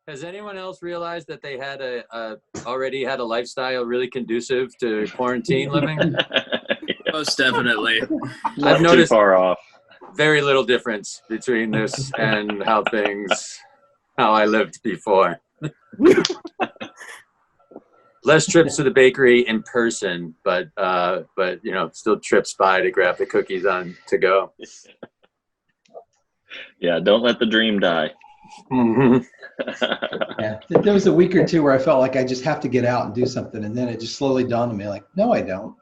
Has anyone else realized that they had already had a lifestyle really conducive to quarantine living? Most definitely. I've noticed too far off. very little difference between this and how I lived before. Less trips to the bakery in person, but still trips by to grab the cookies on to go. Yeah, don't let the dream die. Mm-hmm. Yeah, there was a week or two where I felt like I just have to get out and do something, and then it just slowly dawned on me, like, no, I don't.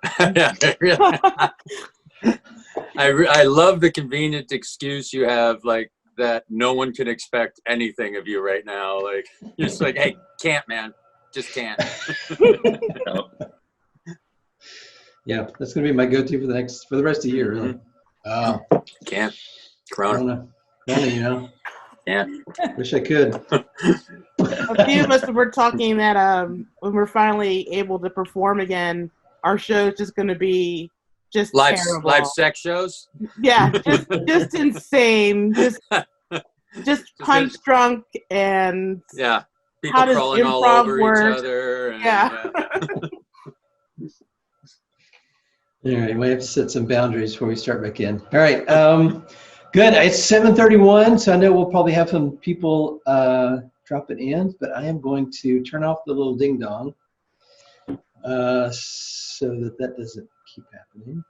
I love the convenient excuse you have, like that no one can expect anything of you right now. Like you're just like, hey, can't, man, just can't. Yeah, that's gonna be my go-to for the rest of the year, really. Can't. Corona, you know. Yeah. Wish I could. A few of us were talking that when we're finally able to perform again, our show's just going to be just terrible. Live sex shows. Yeah, just insane. Just punch drunk and yeah, people how does crawling all improv over work? each other. And, yeah. All right, we have to set some boundaries before we start back in. All right, good. It's 7:31, so I know we'll probably have some people dropping in, but I am going to turn off the little ding dong so that doesn't keep happening.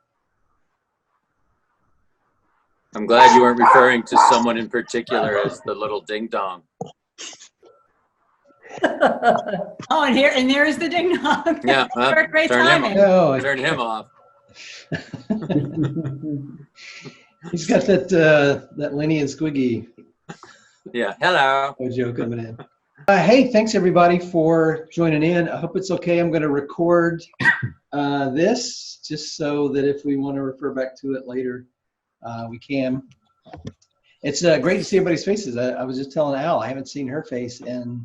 I'm glad you weren't referring to someone in particular as the little ding dong. Oh, and there is the ding dong. Yeah, great turn timing. Turn him off. He's got that Lenny and Squiggy. Yeah. Hello. Joe coming in. Hey, thanks everybody for joining in. I hope it's okay. I'm going to record this just so that if we want to refer back to it later, we can. It's great to see everybody's faces. I was just telling Al, I haven't seen her face and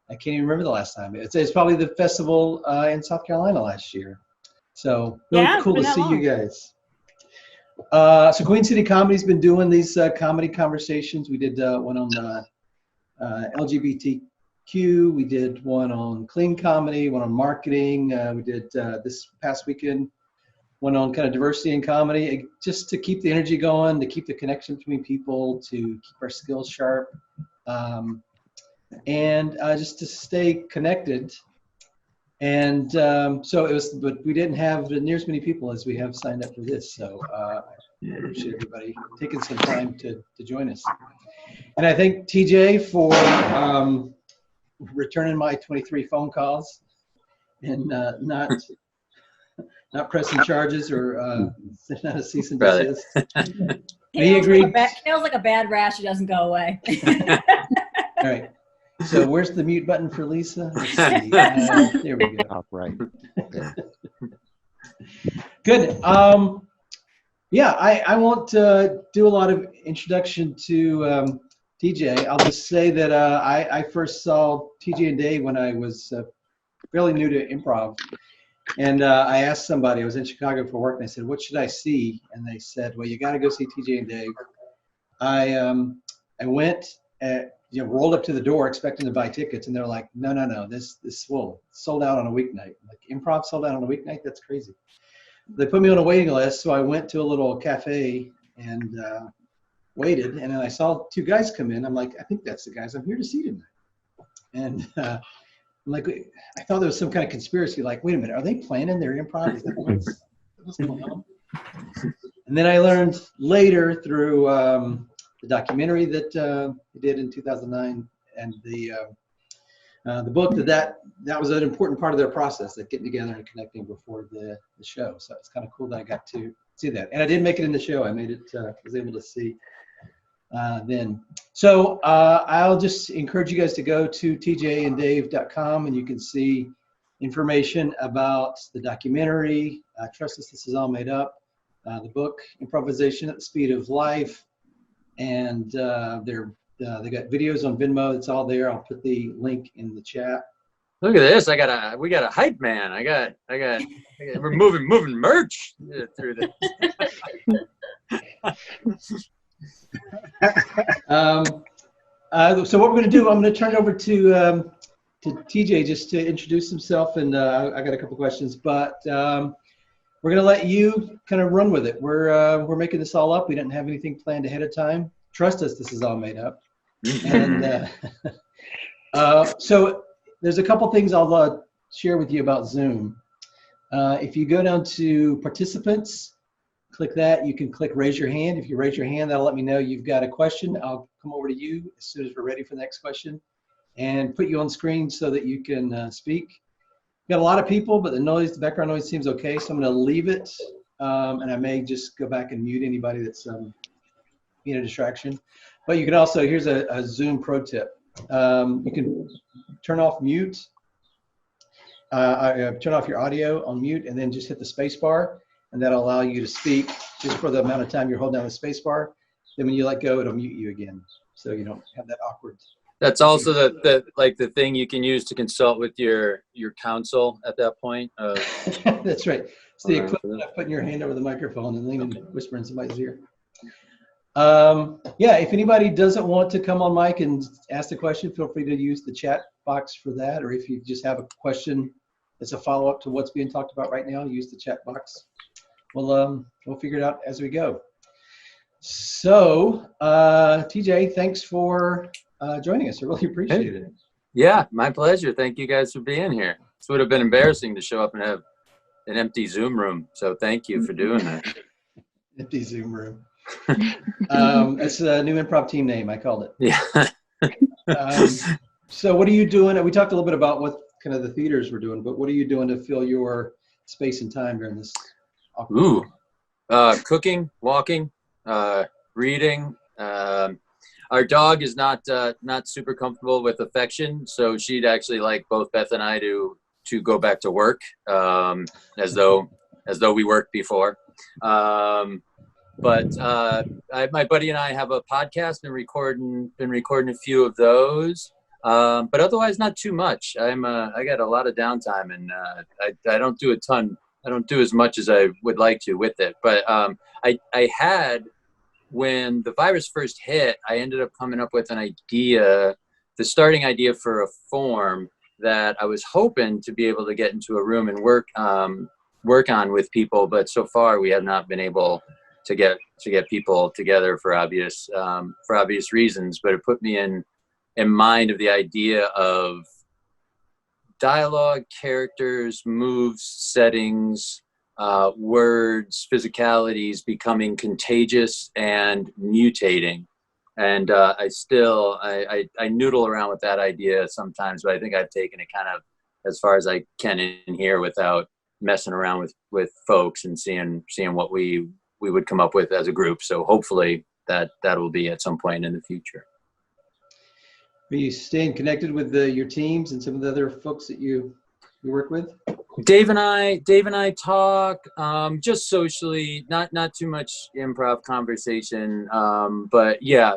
I can't even remember the last time. It's probably the festival in South Carolina last year. So really cool to see you guys. So Queen City Comedy's been doing these comedy conversations. We did one on LGBTQ. We did one on clean comedy, one on marketing. We did this past weekend one on kind of diversity in comedy, just to keep the energy going, to keep the connection between people, to keep our skills sharp, and just to stay connected. And so it was, but we didn't have near as many people as we have signed up for this. So I appreciate everybody taking some time to join us. And I thank TJ for returning my 23 phone calls and not pressing charges or sending out a cease and desist. He agreed. Feels like a bad rash. It doesn't go away. All right. So where's the mute button for Lisa? Let's see. There we go. Top right. Good. Yeah, I won't do a lot of introduction to TJ. I'll just say that I first saw TJ and Dave when I was fairly new to improv. And I asked somebody, I was in Chicago for work, and I said, what should I see? And they said, well, you got to go see TJ and Dave. I went, rolled up to the door expecting to buy tickets, and they're like, no, this sold out on a weeknight. Like, improv sold out on a weeknight? That's crazy. They put me on a waiting list, so I went to a little cafe and waited, and then I saw two guys come in. I'm like, I think that's the guys I'm here to see tonight. And I'm like, I thought there was some kind of conspiracy, like, wait a minute, are they planning their improv? Is that what's going on? And then I learned later through the documentary that he did in 2009 and the book that was an important part of their process, that getting together and connecting before the show. So it's kind of cool that I got to see that. And I did make it in the show. I made it, was able to see then. So I'll just encourage you guys to go to tjanddave.com and you can see information about the documentary, Trust Us, This Is All Made Up, the book, Improvisation at the Speed of Life, and they got videos on Venmo. It's all there. I'll put the link in the chat. Look at this! We got a hype man. We're moving merch through this. So what we're going to do, I'm going to turn it over to TJ just to introduce himself, and I got a couple questions, but we're going to let you kind of run with it. We're making this all up. We didn't have anything planned ahead of time. Trust us, this is all made up. And so there's a couple things I'll share with you about Zoom. If you go down to participants, click that. You can click raise your hand. If you raise your hand, that'll let me know you've got a question. I'll come over to you as soon as we're ready for the next question and put you on screen so that you can speak. We've got a lot of people, but the background noise seems okay, so I'm going to leave it. And I may just go back and mute anybody that's being a distraction. But you can also, here's a Zoom pro tip. You can turn off mute, turn off your audio on mute, and then just hit the space bar, and that'll allow you to speak just for the amount of time you're holding down the space bar. Then when you let go, it'll mute you again, so you don't have that awkward. That's also the thing you can use to consult with your counsel at that point. That's right. It's the equivalent of putting your hand over the microphone and leaning, whisper in somebody's ear. Yeah, if anybody doesn't want to come on mic and ask the question, feel free to use the chat box for that. Or if you just have a question that's a follow-up to what's being talked about right now, use the chat box. We'll figure it out as we go. So, TJ, thanks for joining us. I really appreciate it. Yeah, my pleasure. Thank you guys for being here. This would have been embarrassing to show up and have an empty Zoom room. So thank you for doing that. Empty Zoom room. That's a new improv team name. I called it. Yeah. So what are you doing? We talked a little bit about what kind of the theaters were doing, but what are you doing to fill your space and time during this? Ooh, cooking, walking, reading. Our dog is not super comfortable with affection, so she'd actually like both Beth and I to go back to work, as though we worked before. But my buddy and I have a podcast and been recording a few of those. But otherwise, not too much. I got a lot of downtime, and I don't do a ton. I don't do as much as I would like to with it. But I had, when the virus first hit, I ended up coming up with an idea, the starting idea for a form that I was hoping to be able to get into a room and work on with people. But so far, we have not been able to get people together for obvious reasons. But it put me in mind of the idea of dialogue, characters, moves, settings, words, physicalities becoming contagious and mutating. And I noodle around with that idea sometimes, but I think I've taken it kind of as far as I can in here without messing around with folks and seeing what we would come up with as a group. So hopefully that will be at some point in the future. Are you staying connected with your teams and some of the other folks that you work with? Dave and I talk just socially, not too much improv conversation, but yeah,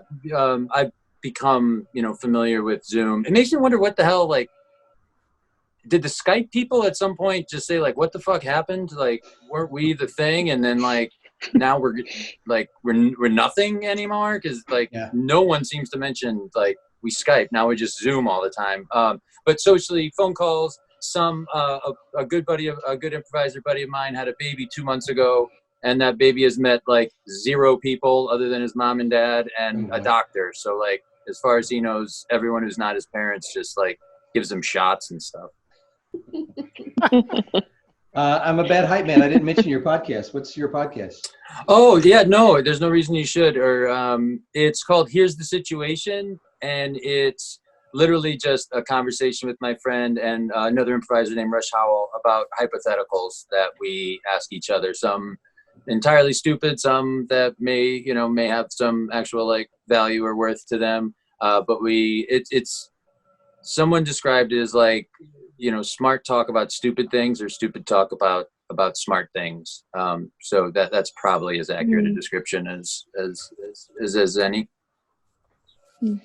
I've become familiar with Zoom. It makes me wonder what the hell, like, did the Skype people at some point just say like, what the fuck happened? Like, weren't we the thing? And then like now we're nothing anymore, because like no one seems to mention like we Skype. Now we just Zoom all the time. But socially, phone calls. A good improviser buddy of mine had a baby 2 months ago, and that baby has met like 0 people other than his mom and dad and a doctor. So like, as far as he knows, everyone who's not his parents just like gives him shots and stuff. I'm a bad hype man. I didn't mention your podcast. What's your podcast? Oh yeah, no, there's no reason you should. Or it's called Here's the Situation, and it's literally just a conversation with my friend and another improviser named Rush Howell about hypotheticals that we ask each other. Some entirely stupid, some that may have some actual like value or worth to them. But it's someone described it as like, smart talk about stupid things or stupid talk about smart things. So that's probably as accurate a description as any. Do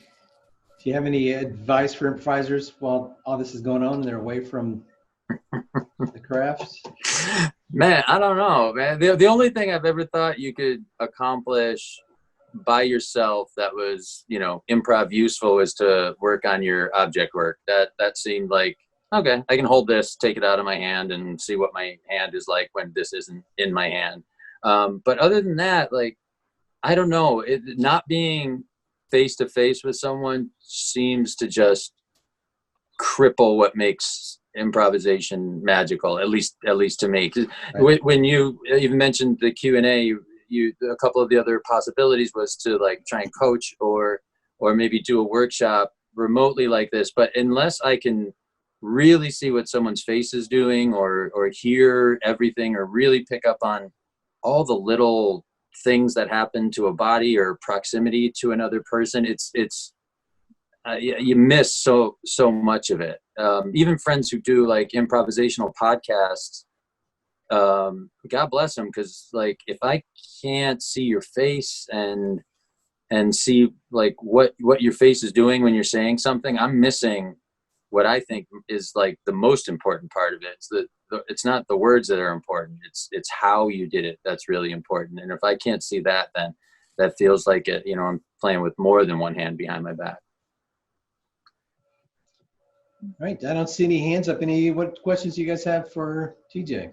you have any advice for improvisers while all this is going on and they're away from the craft? Man, I don't know, man. The only thing I've ever thought you could accomplish by yourself that was, improv useful is to work on your object work. That seemed like, okay, I can hold this, take it out of my hand and see what my hand is like when this isn't in my hand. But other than that, like, I don't know, not being face to face with someone seems to just cripple what makes improvisation magical, at least to me. Right. When you even mentioned the Q&A, a couple of the other possibilities was to like try and coach or maybe do a workshop remotely like this. But unless I can really see what someone's face is doing or hear everything or really pick up on all the little things that happen to a body or proximity to another person, you miss so much of it. Even friends who do like improvisational podcasts, God bless them, because like if I can't see your face and see like what your face is doing when you're saying something, I'm missing what I think is like the most important part of it. It's not the words that are important. It's how you did it that's really important. And if I can't see that, then that feels like I'm playing with more than one hand behind my back. All right, I don't see any hands up. What questions do you guys have for TJ?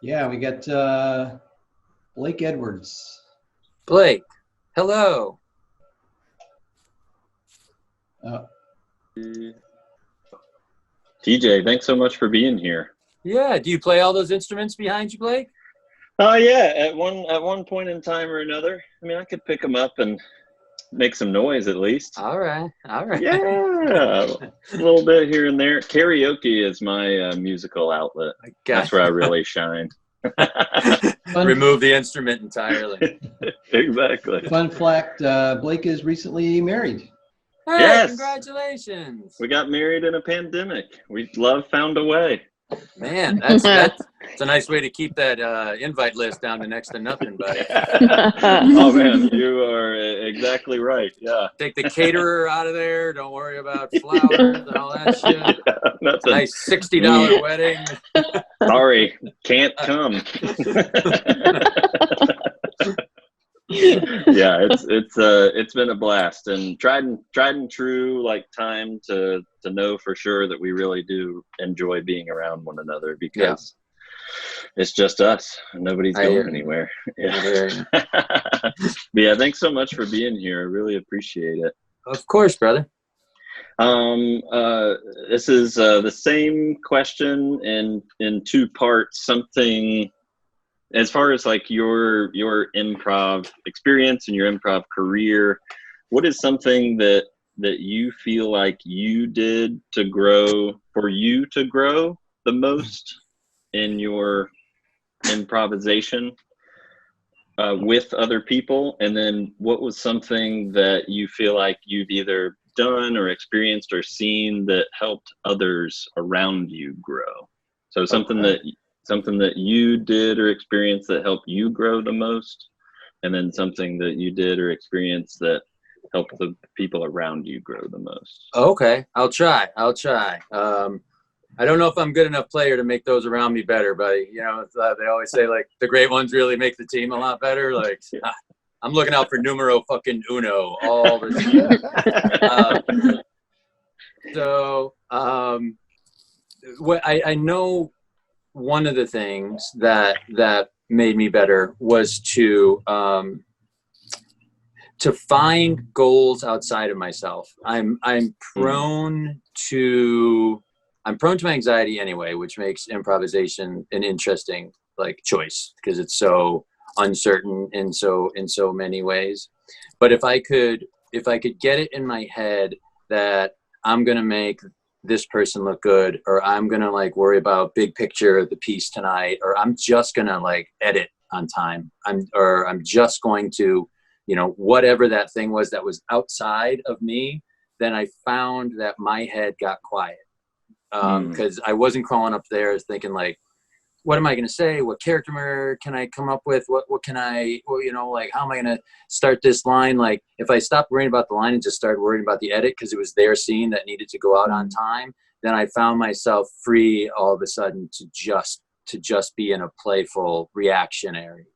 Yeah, we got Blake Edwards. Blake, hello. TJ, thanks so much for being here. Yeah, do you play all those instruments behind you, Blake? Oh yeah, at one point in time or another. I mean, I could pick them up and make some noise at least. All right. Yeah, a little bit here and there. Karaoke is my musical outlet. That's where I really shine. Remove the instrument entirely. Exactly. Fun fact, Blake is recently married. Hey, yes. Congratulations. We got married in a pandemic. Love found a way. Man, that's a nice way to keep that invite list down to next to nothing, buddy. Oh man, you are exactly right. Yeah. Take the caterer out of there. Don't worry about flowers and all that shit. That's a nice $60 wedding. Sorry, can't come. Yeah, it's been a blast and tried and true like time to know for sure that we really do enjoy being around one another because it's just us and nobody's going anywhere. Yeah. But yeah, thanks so much for being here. I really appreciate it. Of course, brother. This is the same question in two parts. Something as far as like your improv experience and your improv career, what is something that you feel like you did to grow the most in your improvisation with other people? And then what was something that you feel like you've either done or experienced or seen that helped others around you grow? So something that you did or experienced that helped you grow the most, and then something that you did or experienced that helped the people around you grow the most. Okay, I'll try. I don't know if I'm good enough player to make those around me better, but they always say like the great ones really make the team a lot better. Like I'm looking out for numero fucking uno all the time. What I know. One of the things that made me better was to find goals outside of myself. I'm prone to my anxiety anyway, which makes improvisation an interesting like choice because it's so uncertain in so many ways. But if I could get it in my head that I'm gonna make this person look good, or I'm gonna like worry about big picture of the piece tonight, or I'm just gonna like edit on time, I'm just going to whatever that thing was that was outside of me, then I found that my head got quiet because I wasn't crawling up there thinking like, what am I going to say? What character can I come up with? What can I, like, how am I going to start this line? Like, if I stopped worrying about the line and just started worrying about the edit because it was their scene that needed to go out on time, then I found myself free all of a sudden to just to just be in a playful reactionary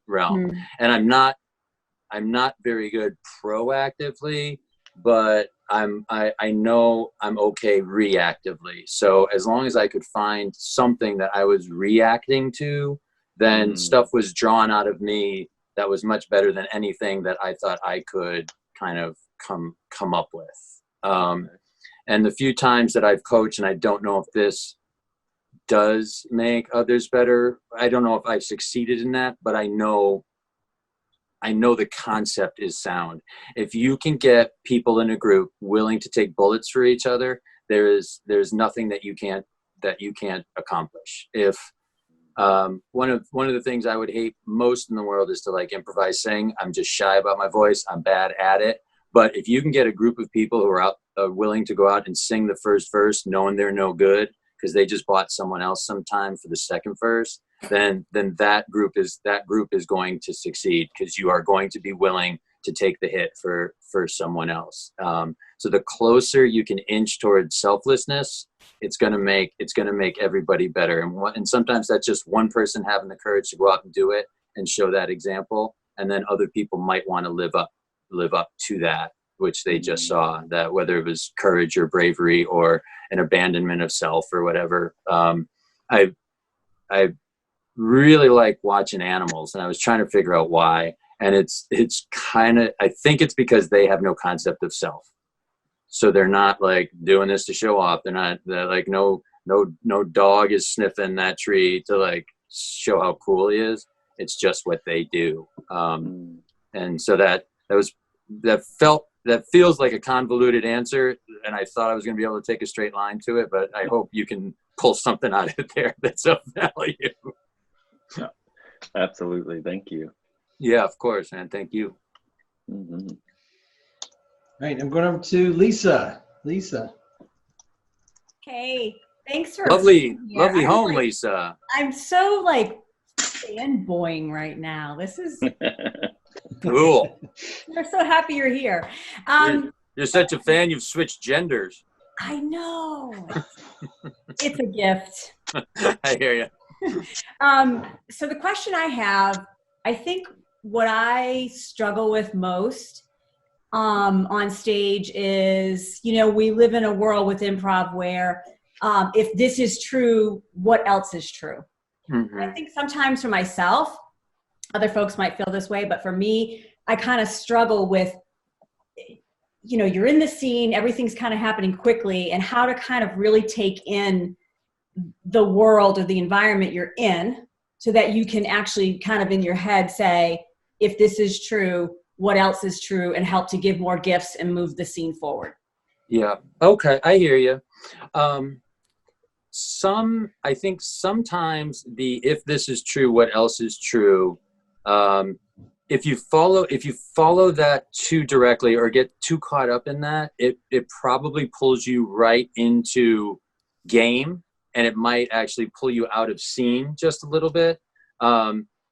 realm. And I'm not very good proactively, but I know I'm okay reactively. So as long as I could find something that I was reacting to, then stuff was drawn out of me that was much better than anything that I thought I could kind of come up with. And the few times that I've coached, and I don't know if this does make others better, I don't know if I've succeeded in that, but I know the concept is sound. If you can get people in a group willing to take bullets for each other, there's nothing that you can't accomplish. If one of the things I would hate most in the world is to like improvise sing. I'm just shy about my voice. I'm bad at it. But if you can get a group of people who are willing to go out and sing the first verse, knowing they're no good because they just bought someone else sometime for the second verse, then that group is going to succeed because you are going to be willing to take the hit for someone else. So the closer you can inch towards selflessness, it's going to make everybody better. And sometimes that's just one person having the courage to go out and do it and show that example, and then other people might want to live up to that which they just saw, that whether it was courage or bravery or an abandonment of self or whatever. I really like watching animals, and I was trying to figure out why. And it's kind of, I think it's because they have no concept of self. So they're not like doing this to show off. They're like, no dog is sniffing that tree to like show how cool he is. It's just what they do. And so that feels like a convoluted answer. And I thought I was going to be able to take a straight line to it, but I hope you can pull something out of there that's of value. Absolutely. Thank you. Yeah, of course, man. Thank you. All right, I'm going over to Lisa. Lisa. Hey, thanks for lovely home, Lisa. I'm so like fanboying right now. This is cool. We're so happy you're here. You're such a fan. You've switched genders. I know. It's a gift. I hear you. So the question I have, I think what I struggle with most on stage is, we live in a world with improv where if this is true, what else is true? Mm-hmm. I think sometimes for myself, other folks might feel this way, but for me, I kind of struggle with, you're in the scene, everything's kind of happening quickly, and how to kind of really take in the world or the environment you're in so that you can actually kind of in your head say, if this is true, what else is true, and help to give more gifts and move the scene forward. Yeah. Okay. I hear you. I think sometimes if this is true, what else is true? If you follow that too directly or get too caught up in that, it probably pulls you right into game, and it might actually pull you out of scene just a little bit.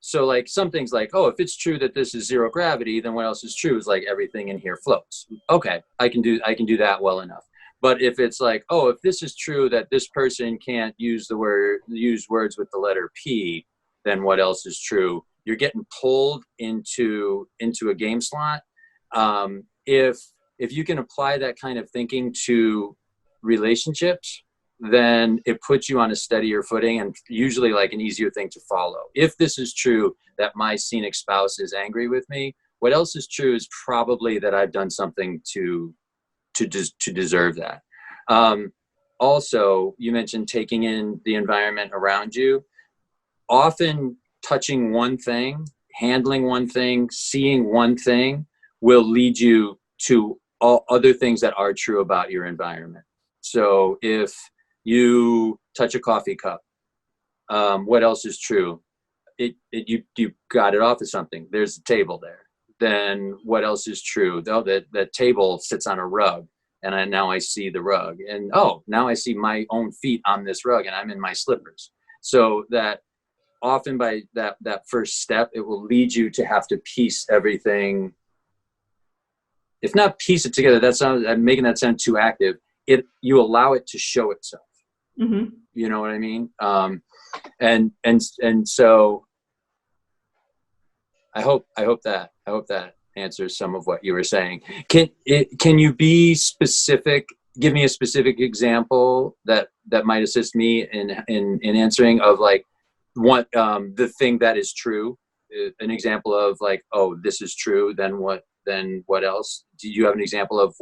So like some things like, if it's true that this is zero gravity, then what else is true is like everything in here floats. Okay, I can do that well enough. But if it's like, if this is true that this person can't use words with the letter P, then what else is true? You're getting pulled into a game slot. If you can apply that kind of thinking to relationships, then it puts you on a steadier footing and usually like an easier thing to follow. If this is true that my scenic spouse is angry with me, what else is true is probably that I've done something to deserve that. Also, you mentioned taking in the environment around you. Often touching one thing, handling one thing, seeing one thing will lead you to all other things that are true about your environment. So if you touch a coffee cup, what else is true? You got it off of something. There's a table there. Then what else is true? That table sits on a rug, and now I see the rug. And now I see my own feet on this rug, and I'm in my slippers. So that often by that first step, it will lead you to have to piece everything. If not piece it together, I'm making that sound too active. You allow it to show itself. Mm-hmm. You know what I mean? And so I hope that answers some of what you were saying. Can you be specific? Give me a specific example that might assist me in answering of like what the thing that is true. An example of like, oh, this is true. Then what else? Do you have an example of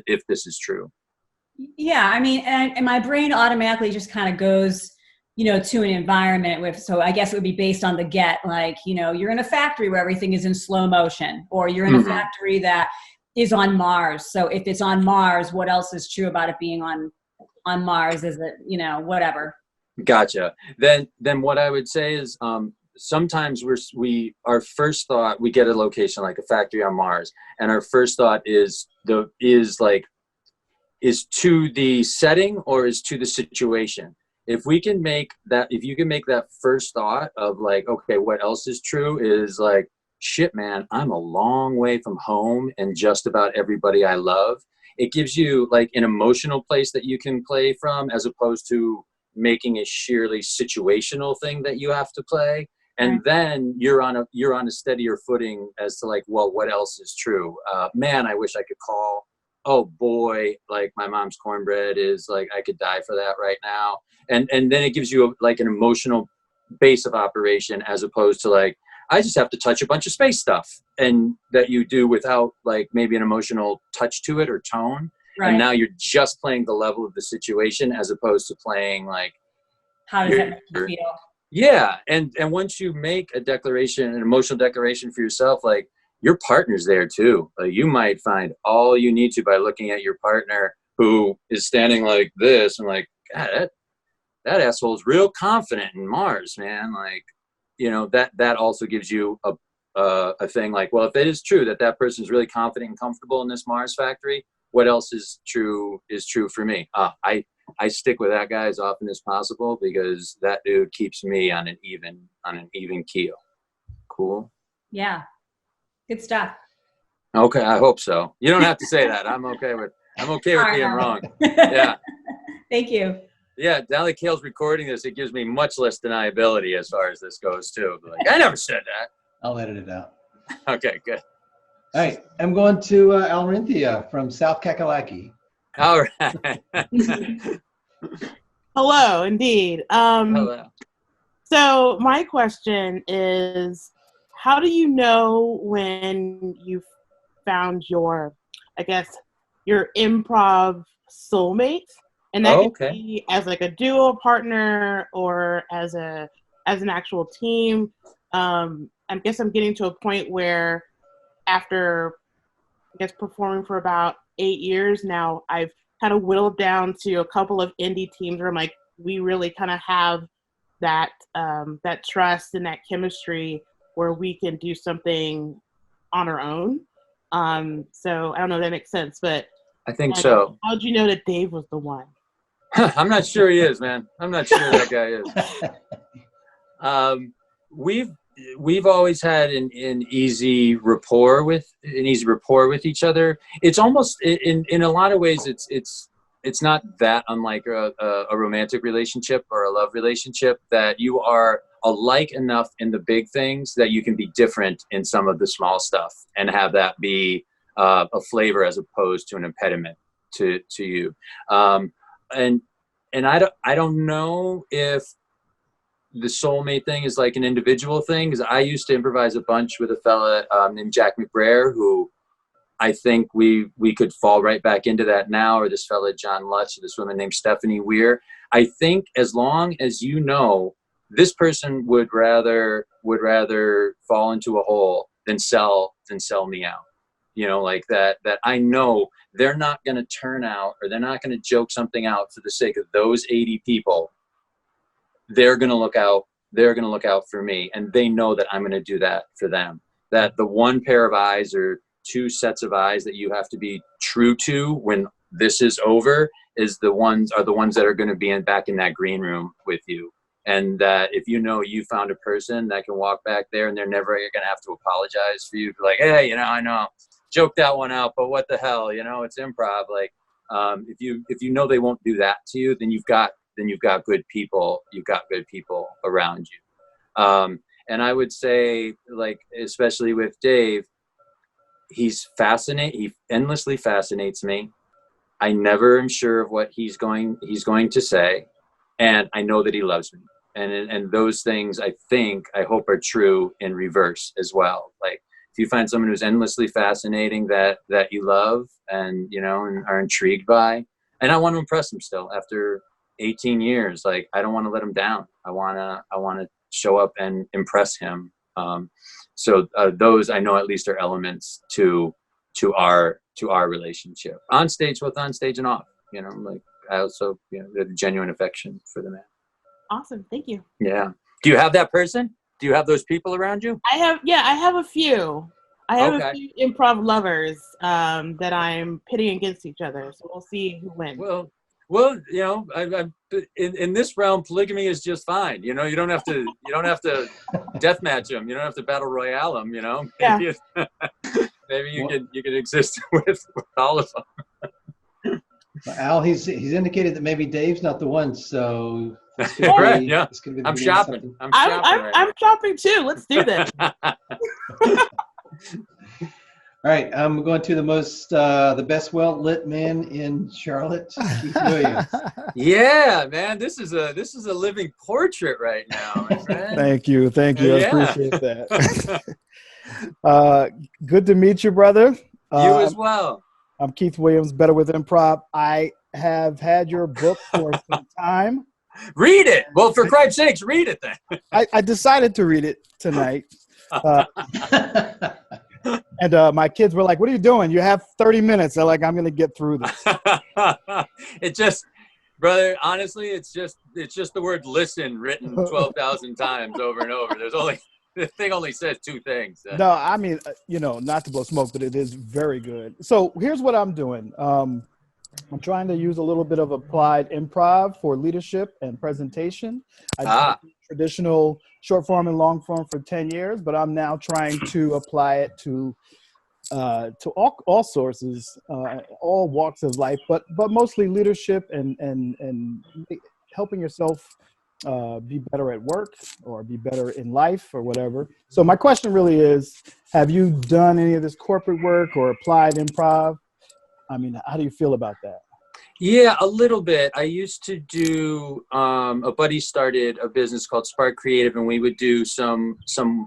if this is true? Yeah, I mean, and my brain automatically just kind of goes, to an environment with, so I guess it would be based on the get, like, you're in a factory where everything is in slow motion, or you're in a factory that is on Mars. So if it's on Mars, what else is true about it being on Mars? Is it, whatever. Gotcha. Then what I would say is, sometimes our first thought, we get a location like a factory on Mars, and our first thought is to the setting or is to the situation. If you can make that first thought of like, okay, what else is true is like, shit, man, I'm a long way from home and just about everybody I love. It gives you like an emotional place that you can play from, as opposed to making a sheerly situational thing that you have to play. And then you're on a steadier footing as to like, well, what else is true? Man, I wish I could call. Oh boy, like my mom's cornbread is like, I could die for that right now. And then it gives you like an emotional base of operation, as opposed to like, I just have to touch a bunch of space stuff, and that you do without like maybe an emotional touch to it or tone. Right. And now you're just playing the level of the situation, as opposed to playing like, how does that make you feel? Yeah. And once you make an emotional declaration for yourself, like your partner's there too. Like you might find all you need to by looking at your partner who is standing like this and like, God, that asshole's real confident in Mars, man. Like, that also gives you a thing like, well, if it is true that person's really confident and comfortable in this Mars factory, what else is true for me? I stick with that guy as often as possible, because that dude keeps me on an even keel. Cool. Yeah. Good stuff. Okay. I hope so. You don't have to say that. I'm okay with being wrong. Yeah. Thank you. Yeah. Now that Kale's recording this, it gives me much less deniability as far as this goes too. Like, I never said that. I'll edit it out. Okay, good. All right. I'm going to Alrinthia from South Kakalaki. All right. Hello, indeed. Hello. So my question is, how do you know when you've found your improv soulmate? And that could be as like a duo partner or as an actual team. I guess I'm getting to a point where after, performing for about 8 years now, I've kind of whittled down to a couple of indie teams where I'm like, we really kind of have that trust and that chemistry where we can do something on our own. So I don't know if that makes sense, but I think so. How'd you know that Dave was the one? I'm not sure he is, man. I'm not sure that guy is. We've always had an easy rapport with each other. It's almost in a lot of ways it's not that unlike a romantic relationship or a love relationship, that you are alike enough in the big things that you can be different in some of the small stuff and have that be a flavor as opposed to an impediment to you. And I don't know if the soulmate thing is like an individual thing, because I used to improvise a bunch with a fella named Jack McBrayer, who I think we could fall right back into that now, or this fella John Lutz, or this woman named Stephanie Weir. I think as long as this person would rather fall into a hole than sell me out. Like that I know they're not going to turn out, or they're not going to joke something out for the sake of those 80 people. They're going to look out. They're going to look out for me, and they know that I'm going to do that for them. That the one pair of eyes or two sets of eyes that you have to be true to when this is over are the ones that are going to be back in that green room with you. And that if you found a person that can walk back there and they're never going to have to apologize for you, like, hey, I know, joke that one out, but what the hell, it's improv. Like, If you know they won't do that to you, then you've got good people. You've got good people around you. And I would say, like, especially with Dave, he endlessly fascinates me. I never am sure of what he's going to say, and I know that he loves me. And those things, I hope are true in reverse as well. Like, if you find someone who's endlessly fascinating that you love and, you know, and are intrigued by, and I want to impress him still after 18 years, like, I don't want to let him down. I want to show up and impress him. So those, I know, at least are elements to our relationship on stage, both on stage and off, you know, like, I also, you know, have genuine affection for the man. Awesome. Thank you. Yeah. Do you have that person? Do you have those people around you? I have a few. I have a few improv lovers that I'm pitting against each other. So we'll see who wins. Well, you know, in this realm, polygamy is just fine. You know, you don't have to death match them. You don't have to battle royale them. You know, maybe, maybe you can exist with all of them. Al, he's indicated that maybe Dave's not the one, so right? Yeah, I'm shopping. I'm shopping too. Let's do this. All right, I'm going to the best well-lit man in Charlotte, Keith Williams. Yeah, man, this is a living portrait right now, my friend. Thank you. I appreciate that. Good to meet you, brother. You as well. I'm Keith Williams, Better with Improv. I have had your book for some time. Read it. Well, for Christ's sakes, read it then. I decided to read it tonight. And my kids were like, "What are you doing? You have 30 minutes." They're like, "I'm going to get through this." It just, brother, honestly, it's just the word "listen" written 12,000 times over and over. The thing only says two things. No, I mean, you know, not to blow smoke, but it is very good. So here's what I'm doing. I'm trying to use a little bit of applied improv for leadership and presentation. I did traditional short form and long form for 10 years, but I'm now trying to apply it to all sources, all walks of life, but mostly leadership and helping yourself be better at work or be better in life or whatever. So my question really is, have you done any of this corporate work or applied improv? I mean, how do you feel about that? Yeah, a little bit. I used to do, a buddy started a business called Spark Creative, and we would do some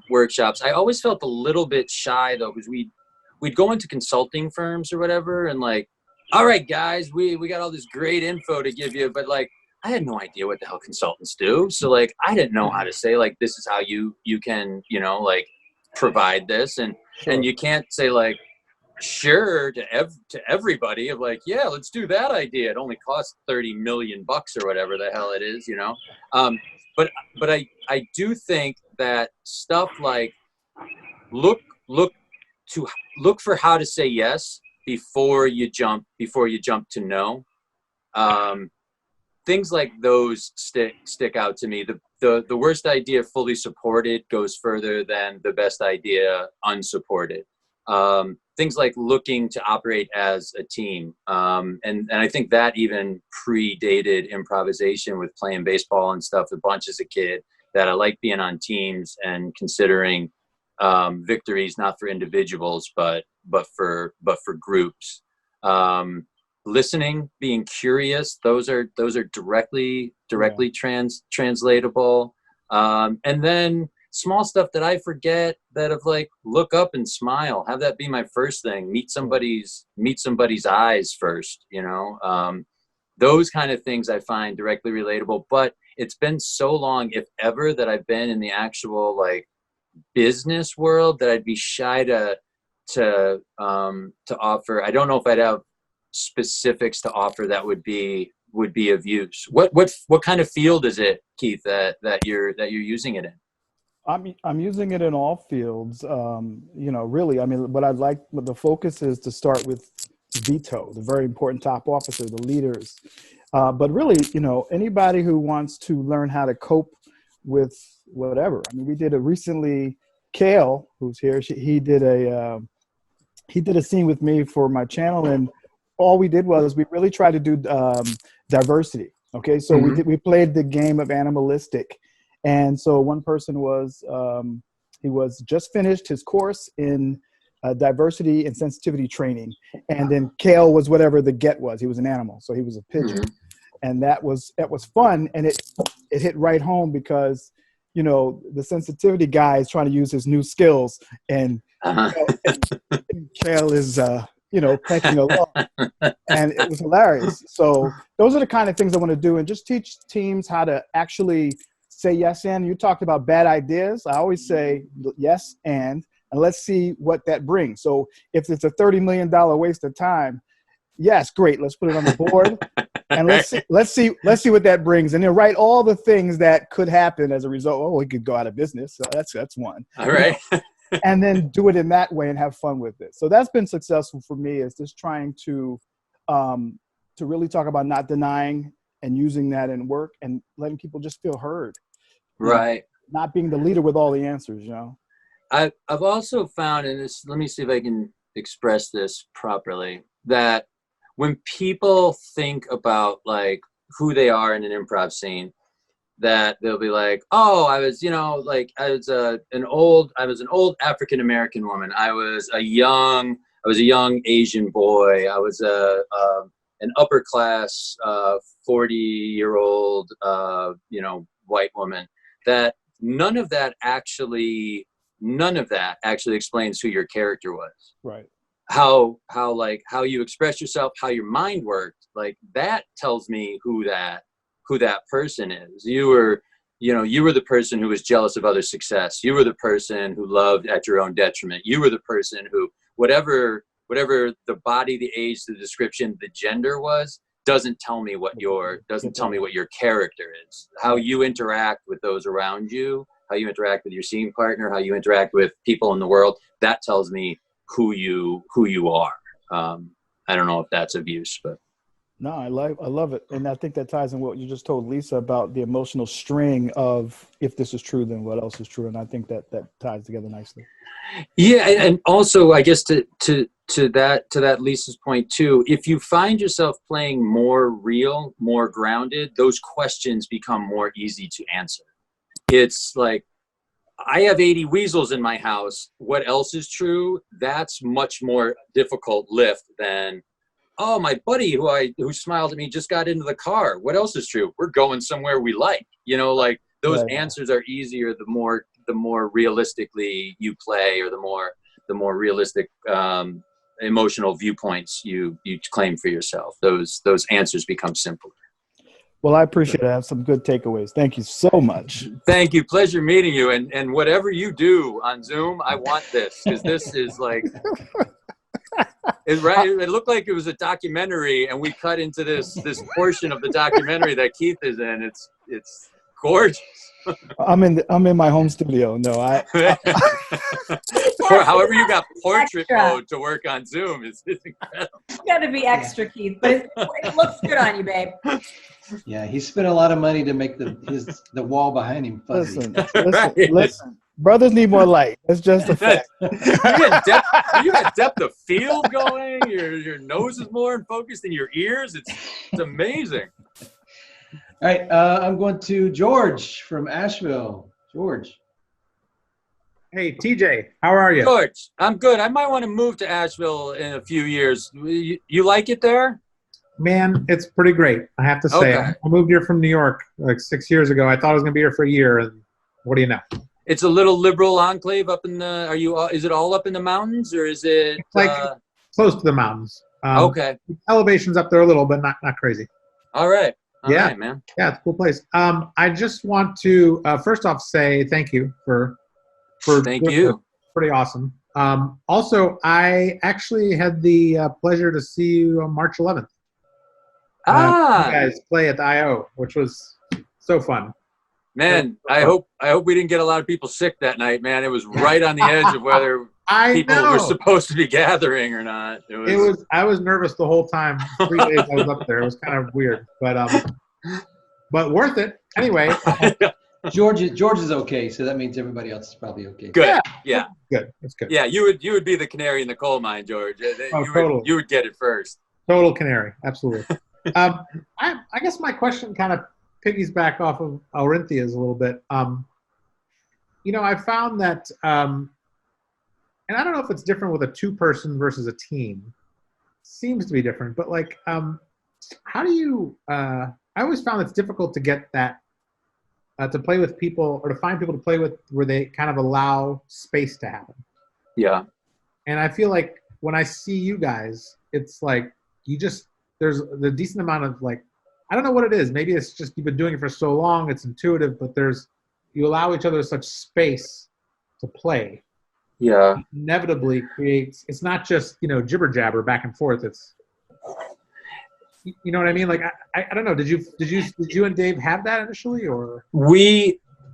workshops. I always felt a little bit shy though, because we'd go into consulting firms or whatever and like, all right, guys, we got all this great info to give you, but like, I had no idea what the hell consultants do. So like, I didn't know how to say like, this is how you can, you know, like provide this. And you can't say like, sure to everybody of like, yeah, let's do that idea. It only costs $30 million or whatever the hell it is, you know? But I do think that stuff like look for how to say yes before you jump to no. Things like those stick out to me. The worst idea fully supported goes further than the best idea unsupported. Things like looking to operate as a team. And I think that even predated improvisation with playing baseball and stuff a bunch as a kid, that I like being on teams and considering victories not for individuals, but for groups. Listening, being curious, those are directly translatable. And then small stuff that I forget, that of like, look up and smile, have that be my first thing. Meet somebody's eyes first, you know. Those kind of things I find directly relatable. But it's been so long, if ever, that I've been in the actual like business world that I'd be shy to offer. I don't know if I'd have specifics to offer that would be of use. What kind of field is it, Keith, that you're using it in? I'm using it in all fields. You know, really, I mean, what the focus is to start with veto, the very important top officer, the leaders. But really, you know, anybody who wants to learn how to cope with whatever. I mean, we did recently, Kale, who's here, he did a scene with me for my channel, and all we did was we really tried to do diversity. Okay, so we played the game of animalistic, and so one person was he was just finished his course in diversity and sensitivity training, and then Kale was whatever the get was. He was an animal, so he was a pigeon, and that was fun, and it hit right home because the sensitivity guy is trying to use his new skills, and Kale is pecking along, and it was hilarious. So those are the kind of things I want to do, and just teach teams how to actually say yes and. You talked about bad ideas. I always say yes and let's see what that brings. So if it's a $30 million waste of time, yes, great. Let's put it on the board, and let's see what that brings, and then write all the things that could happen as a result. Oh, we could go out of business. So that's one. All right. And then do it in that way and have fun with it. So that's been successful for me, is just trying to really talk about not denying and using that in work and letting people just feel heard. Right. Not being the leader with all the answers, I've also found, and this, let me see if I can express this properly, that when people think about like who they are in an improv scene, that they'll be like, oh, I was an old African American woman. I was a young Asian boy. I was an upper class 40-year-old white woman. That none of that actually explains who your character was. Right. How you express yourself, how your mind worked, like that tells me who that person is. You were the person who was jealous of others' success. You were the person who loved at your own detriment. You were the person who, whatever the body, the age, the description, the gender was, doesn't tell me what your character is. How you interact with those around you, how you interact with your scene partner, how you interact with people in the world, that tells me who you are. I don't know if that's of use, but. No, I love it. And I think that ties in what you just told Lisa about the emotional string of, if this is true, then what else is true? And I think that ties together nicely. Yeah. And also, I guess to that Lisa's point too, if you find yourself playing more real, more grounded, those questions become more easy to answer. It's like, I have 80 weasels in my house. What else is true? That's much more difficult lift than, oh, my buddy who smiled at me just got into the car. What else is true? We're going somewhere we like. Like those answers are easier the more realistically you play, or the more realistic emotional viewpoints you claim for yourself. Those answers become simpler. Well, I appreciate it. I have some good takeaways. Thank you so much. Thank you. Pleasure meeting you. And whatever you do on Zoom, I want this, because this is like, it looked like it was a documentary, and we cut into this portion of the documentary that Keith is in. It's gorgeous. I'm in my home studio. No, or however you got portrait mode to work on Zoom is incredible. You got to be extra, Keith, but it looks good on you, babe. Yeah, he spent a lot of money to make the wall behind him fuzzy. Listen. Brothers need more light. That's just a fact. You got depth of field going. Your nose is more in focus than your ears. It's amazing. All right, I'm going to George from Asheville. George. Hey, TJ, how are you? George, I'm good. I might want to move to Asheville in a few years. You like it there? Man, it's pretty great, I have to say. Okay. I moved here from New York like 6 years ago. I thought I was going to be here for a year, and what do you know? It's a little liberal enclave up in the. Is it all up in the mountains, or is it? It's like close to the mountains. Okay. Elevation's up there a little, but not crazy. All right. All yeah, right, man. Yeah, it's a cool place. I just want to first off say thank you for. Thank you. Pretty awesome. Also, I actually had the pleasure to see you on March 11th. You guys play at the I.O., which was so fun. Man, I hope we didn't get a lot of people sick that night, man. It was right on the edge of whether people were supposed to be gathering or not. I was nervous the whole time. 3 days I was up there. It was kind of weird, but worth it. Anyway. George is okay, so that means everybody else is probably okay. Good. Yeah. Good. That's good. Yeah, you would be the canary in the coal mine, George. Totally. You would get it first. Total canary, absolutely. I guess my question kind of piggies back off of Aurinthia's a little bit. I found that, and I don't know if it's different with a two-person versus a team. Seems to be different, but how do you? I always found it's difficult to get that to play with people or to find people to play with where they kind of allow space to happen. Yeah. And I feel like when I see you guys, it's like there's the decent amount of I don't know what it is. Maybe it's just you've been doing it for so long, it's intuitive, but you allow each other such space to play. Yeah. It inevitably creates, it's not just, jibber jabber back and forth. It's, you know what I mean? I don't know. Did you and Dave have that initially or?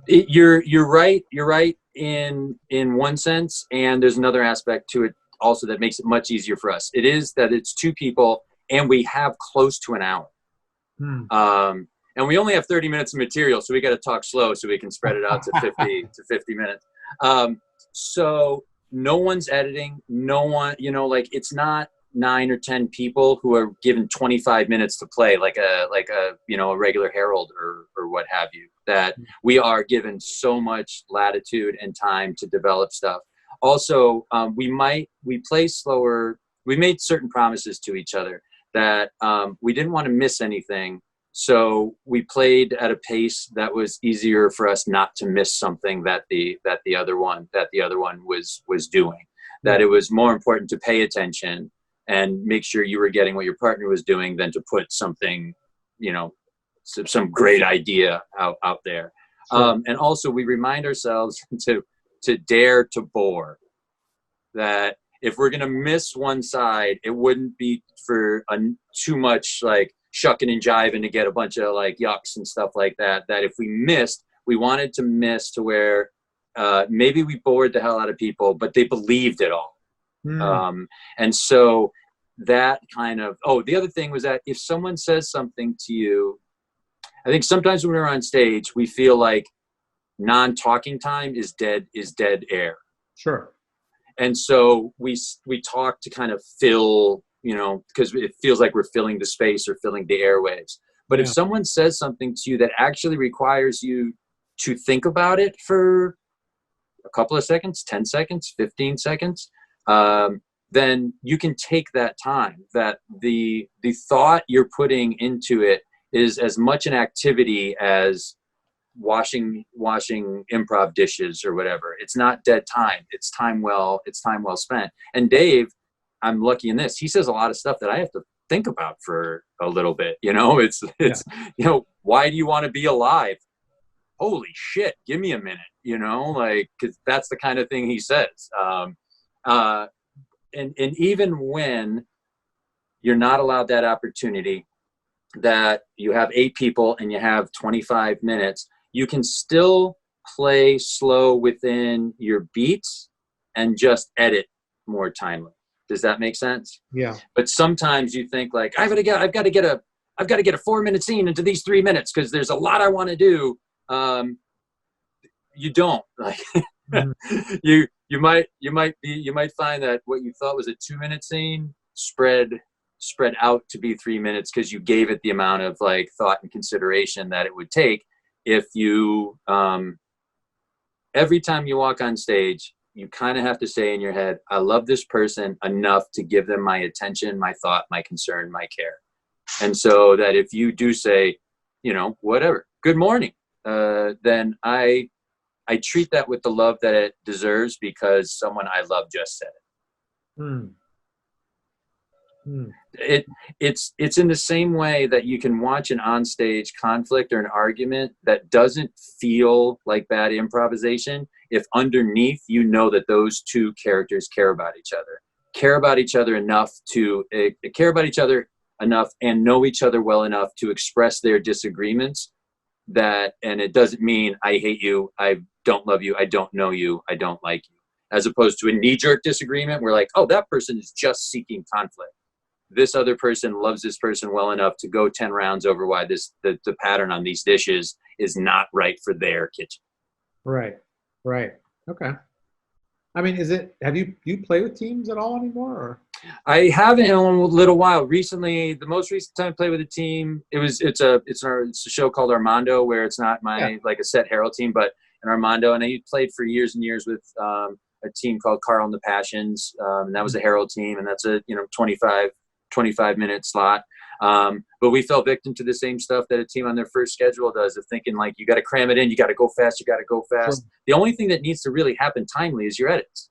You're right. You're right in one sense. And there's another aspect to it also that makes it much easier for us. It is that it's two people and we have close to an hour. And we only have 30 minutes of material, so we got to talk slow so we can spread it out to 50 minutes. So no one's editing. No one, it's not 9 or 10 people who are given 25 minutes to play like a regular Herald or what have you, that we are given so much latitude and time to develop stuff. Also, we play slower. We made certain promises to each other that we didn't want to miss anything. So we played at a pace that was easier for us not to miss something that the other one was doing. That it was more important to pay attention and make sure you were getting what your partner was doing than to put something, some great idea out there. Sure. And also we remind ourselves to dare to bore. That if we're gonna miss one side, it wouldn't be for too much shucking and jiving to get a bunch of yucks and stuff like that. That if we missed, we wanted to miss to where maybe we bored the hell out of people, but they believed it all. And so that kind of, the other thing was that if someone says something to you, I think sometimes when we're on stage, we feel like non-talking time is dead air. Sure. And so we talk to kind of fill, because it feels like we're filling the space or filling the airwaves. But if someone says something to you that actually requires you to think about it for a couple of seconds, 10 seconds, 15 seconds, then you can take that time. That the thought you're putting into it is as much an activity as washing improv dishes or whatever. It's not dead time. It's time well spent. And Dave, I'm lucky in this. He says a lot of stuff that I have to think about for a little bit. It's why do you want to be alive? Holy shit, give me a minute. Because that's the kind of thing he says. And even when you're not allowed that opportunity, that you have 8 people and you have 25 minutes, you can still play slow within your beats and just edit more timely. Does that make sense? Yeah. But sometimes you think I've got to get a 4-minute scene into these 3 minutes because there's a lot I want to do. You don't you might find that what you thought was a 2-minute scene spread out to be 3 minutes because you gave it the amount of thought and consideration that it would take. If you every time you walk on stage, you kind of have to say in your head, I love this person enough to give them my attention, my thought, my concern, my care. And so that if you do say, whatever, good morning, then I treat that with the love that it deserves because someone I love just said it. It's in the same way that you can watch an onstage conflict or an argument that doesn't feel like bad improvisation if underneath that those two characters care about each other enough and know each other well enough to express their disagreements. And it doesn't mean I hate you, I don't love you, I don't know you, I don't like you, as opposed to a knee-jerk disagreement where that person is just seeking conflict. This other person loves this person well enough to go 10 rounds over why the pattern on these dishes is not right for their kitchen. Right. Okay. I mean, have you play with teams at all anymore? Or? I haven't in a little while. Recently, the most recent time I played with a team, it's a show called Armando, where it's not like a set Herald team, but an Armando, and I played for years and years with a team called Carl and the Passions, and that was a Herald team, and that's a 25-minute slot. But we fell victim to the same stuff that a team on their first schedule does, of thinking like, you got to cram it in, you got to go fast. Sure. The only thing that needs to really happen timely is your edits.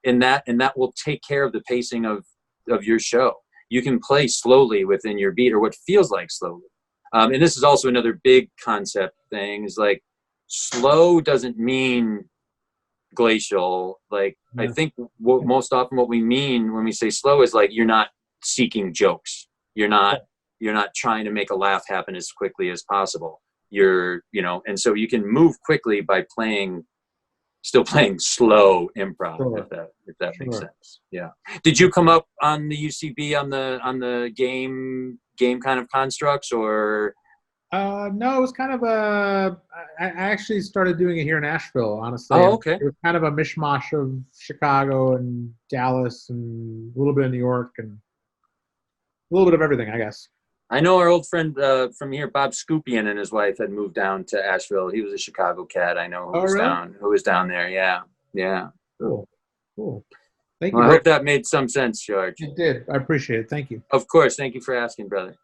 And that will take care of the pacing of your show. You can play slowly within your beat, or what feels like slowly. And this is also another big concept thing, is like, slow doesn't mean glacial. Like, I think most often what we mean when we say slow is like, you're not seeking jokes. You're not trying to make a laugh happen as quickly as possible. And so you can move quickly by still playing slow improv, sure. if that sure. makes sense. Yeah. Did you come up on the UCB on the game kind of constructs, or? No, it was kind of I actually started doing it here in Asheville, honestly. Oh, okay. It was kind of a mishmash of Chicago and Dallas and a little bit of New York and a little bit of everything, I guess. I know our old friend from here, Bob Scoopian, and his wife had moved down to Asheville. He was a Chicago cat. I know who was down there. Yeah. Cool. Thank you. I hope that made some sense, George. It did. I appreciate it. Thank you. Of course. Thank you for asking, brother.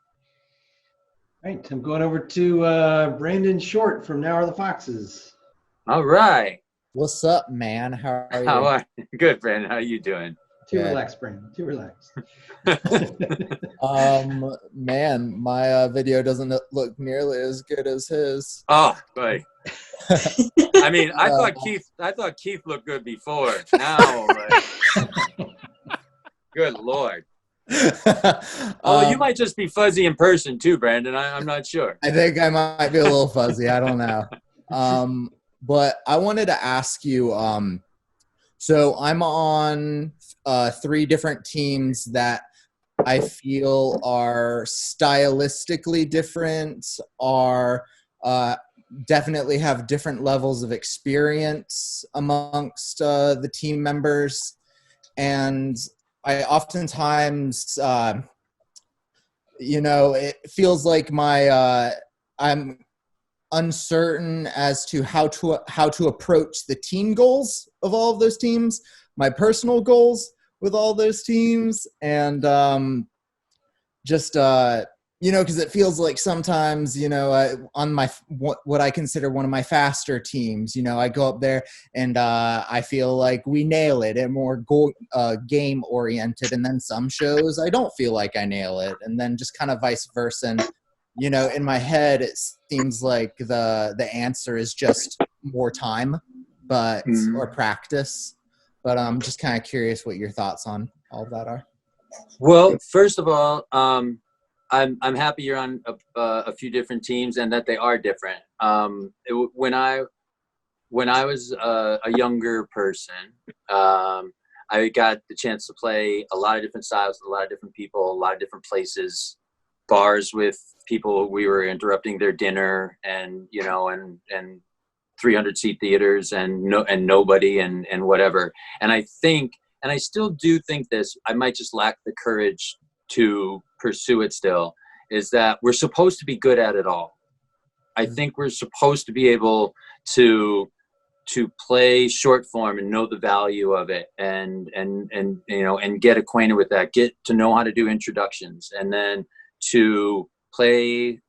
All right. I'm going over to Brandon Short from Now Are the Foxes. All right. What's up, man? How are you? Good, Brandon. How are you doing? Too relaxed, Brandon. Too relaxed. Man, my video doesn't look nearly as good as his. Oh, boy. I mean, I thought Keith looked good before. Now, good Lord. You might just be fuzzy in person too, Brandon. I'm not sure. I think I might be a little fuzzy. I don't know. But I wanted to ask you. So I'm on 3 different teams that I feel are stylistically different, are definitely have different levels of experience amongst the team members. And I oftentimes, it feels like I'm uncertain as to how to approach the team goals of all of those teams, my personal goals with all those teams, and because it feels like sometimes, on what I consider one of my faster teams, I go up there and I feel like we nail it and more game oriented, and then some shows I don't feel like I nail it, and then just kind of vice versa. And, in my head, it seems like the answer is just more time, or practice. But I'm just kind of curious what your thoughts on all of that are. Well, first of all, I'm happy you're on a few different teams and that they are different. When I was a younger person, I got the chance to play a lot of different styles, a lot of different people, a lot of different places, bars with people. We were interrupting their dinner, and 300-seat theaters and nobody and whatever. And I think, and I still do think this, I might just lack the courage to pursue it still, is that we're supposed to be good at it all. I think we're supposed to be able to play short form and know the value of it, and get acquainted with that, get to know how to do introductions, and then to play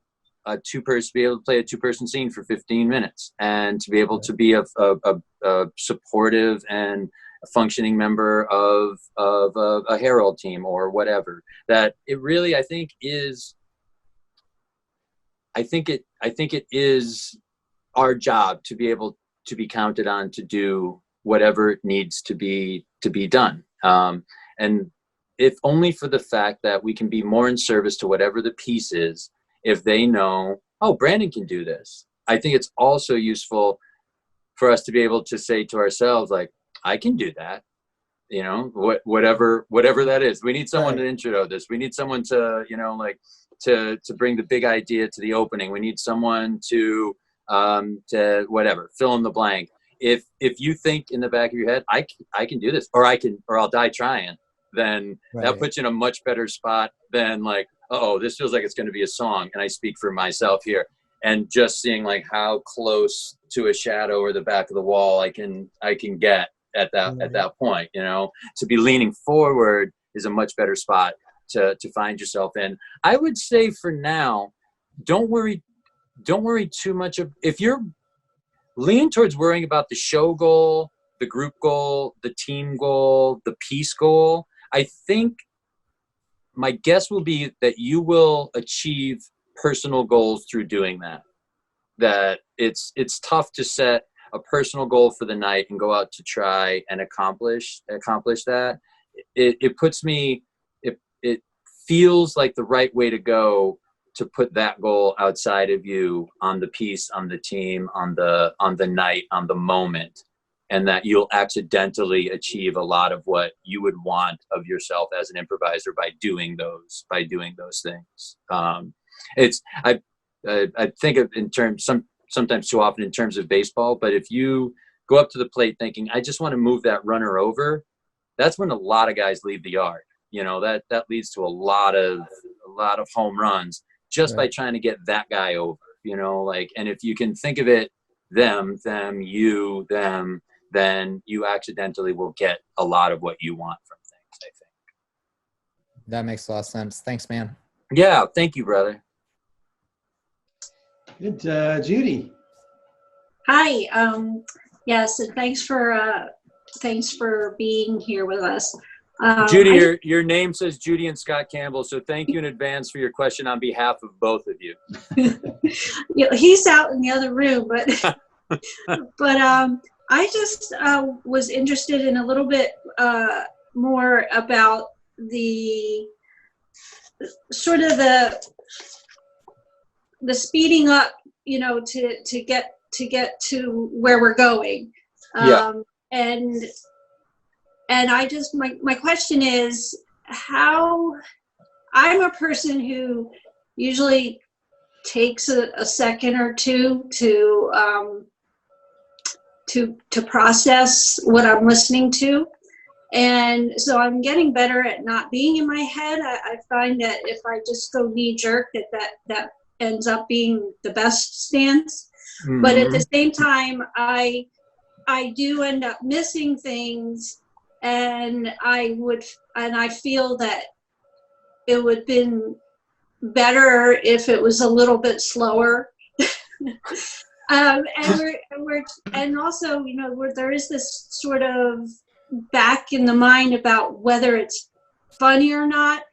be able to play a 2-person scene for 15 minutes, and to be able to be a supportive and a functioning member of a Herald team or whatever. That it really, I think it is our job to be able to be counted on to do whatever needs to be done. And if only for the fact that we can be more in service to whatever the piece is, if they know, oh, Brandon can do this. I think it's also useful for us to be able to say to ourselves, like, I can do that, whatever that is. We need someone to intro this. We need someone to, to bring the big idea to the opening. We need someone to whatever, fill in the blank. If you think in the back of your head, I can do this, or I'll die trying, then that puts you in a much better spot than like, oh, this feels like it's going to be a song. And I speak for myself here. And just seeing like how close to a shadow or the back of the wall I can get at that point, you know, to be leaning forward is a much better spot to find yourself in. I would say for now, don't worry too much if you're leaning towards worrying about the show goal, the group goal, the team goal, the piece goal. I think my guess will be that you will achieve personal goals through doing that. That it's tough to set a personal goal for the night and go out to try and accomplish that. It feels like the right way to go to put that goal outside of you on the piece, on the team, on the night, on the moment, and that you'll accidentally achieve a lot of what you would want of yourself as an improviser by doing those things. I think of in terms sometimes too often in terms of baseball, but if you go up to the plate thinking, I just want to move that runner over, that's when a lot of guys leave the yard. You know, that leads to a lot of home runs just by trying to get that guy over, you know, like, and if you can think of it, them, you, them, then you accidentally will get a lot of what you want from things, I think. That makes a lot of sense. Thanks, man. Yeah. Thank you, brother. Good. Judy. Hi. Yes, and thanks for being here with us. Judy, your name says Judy and Scott Campbell, so thank you in advance for your question on behalf of both of you. He's out in the other room, but I just was interested in a little bit more about the sort of the speeding up, you know, to get to where we're going. And I just, my question is, how, I'm a person who usually takes a second or two to process what I'm listening to. And so I'm getting better at not being in my head. I find that if I just go knee jerk, that ends up being the best stance. Mm-hmm. But at the same time, I do end up missing things. And I feel that it would have been better if it was a little bit slower. And also, you know, where there is this sort of back in the mind about whether it's funny or not.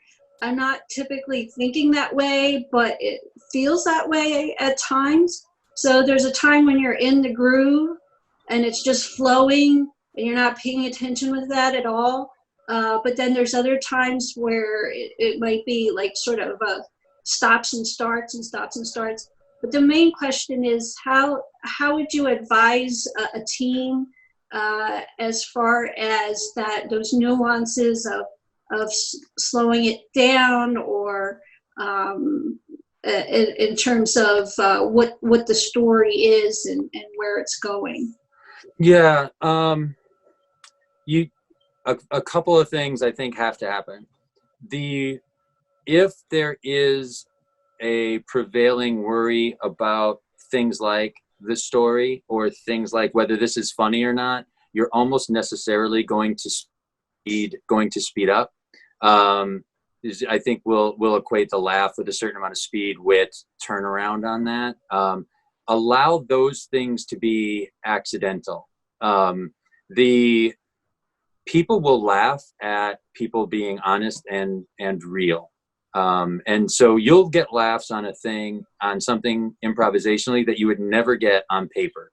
I'm not typically thinking that way, but it feels that way at times. So there's a time when you're in the groove and it's just flowing, and you're not paying attention with that at all. But then there's other times where it might be like sort of stops and starts and stops and starts. But the main question is how would you advise a team as far as those nuances of slowing it down, or in terms of what the story is and where it's going? Yeah. A couple of things I think have to happen. If there is a prevailing worry about things like the story or things like whether this is funny or not, you're almost necessarily going to speed up. I think we'll equate the laugh with a certain amount of speed, wit, turnaround on that. Allow those things to be accidental. The people will laugh at people being honest and real. And so you'll get laughs on something improvisationally that you would never get on paper.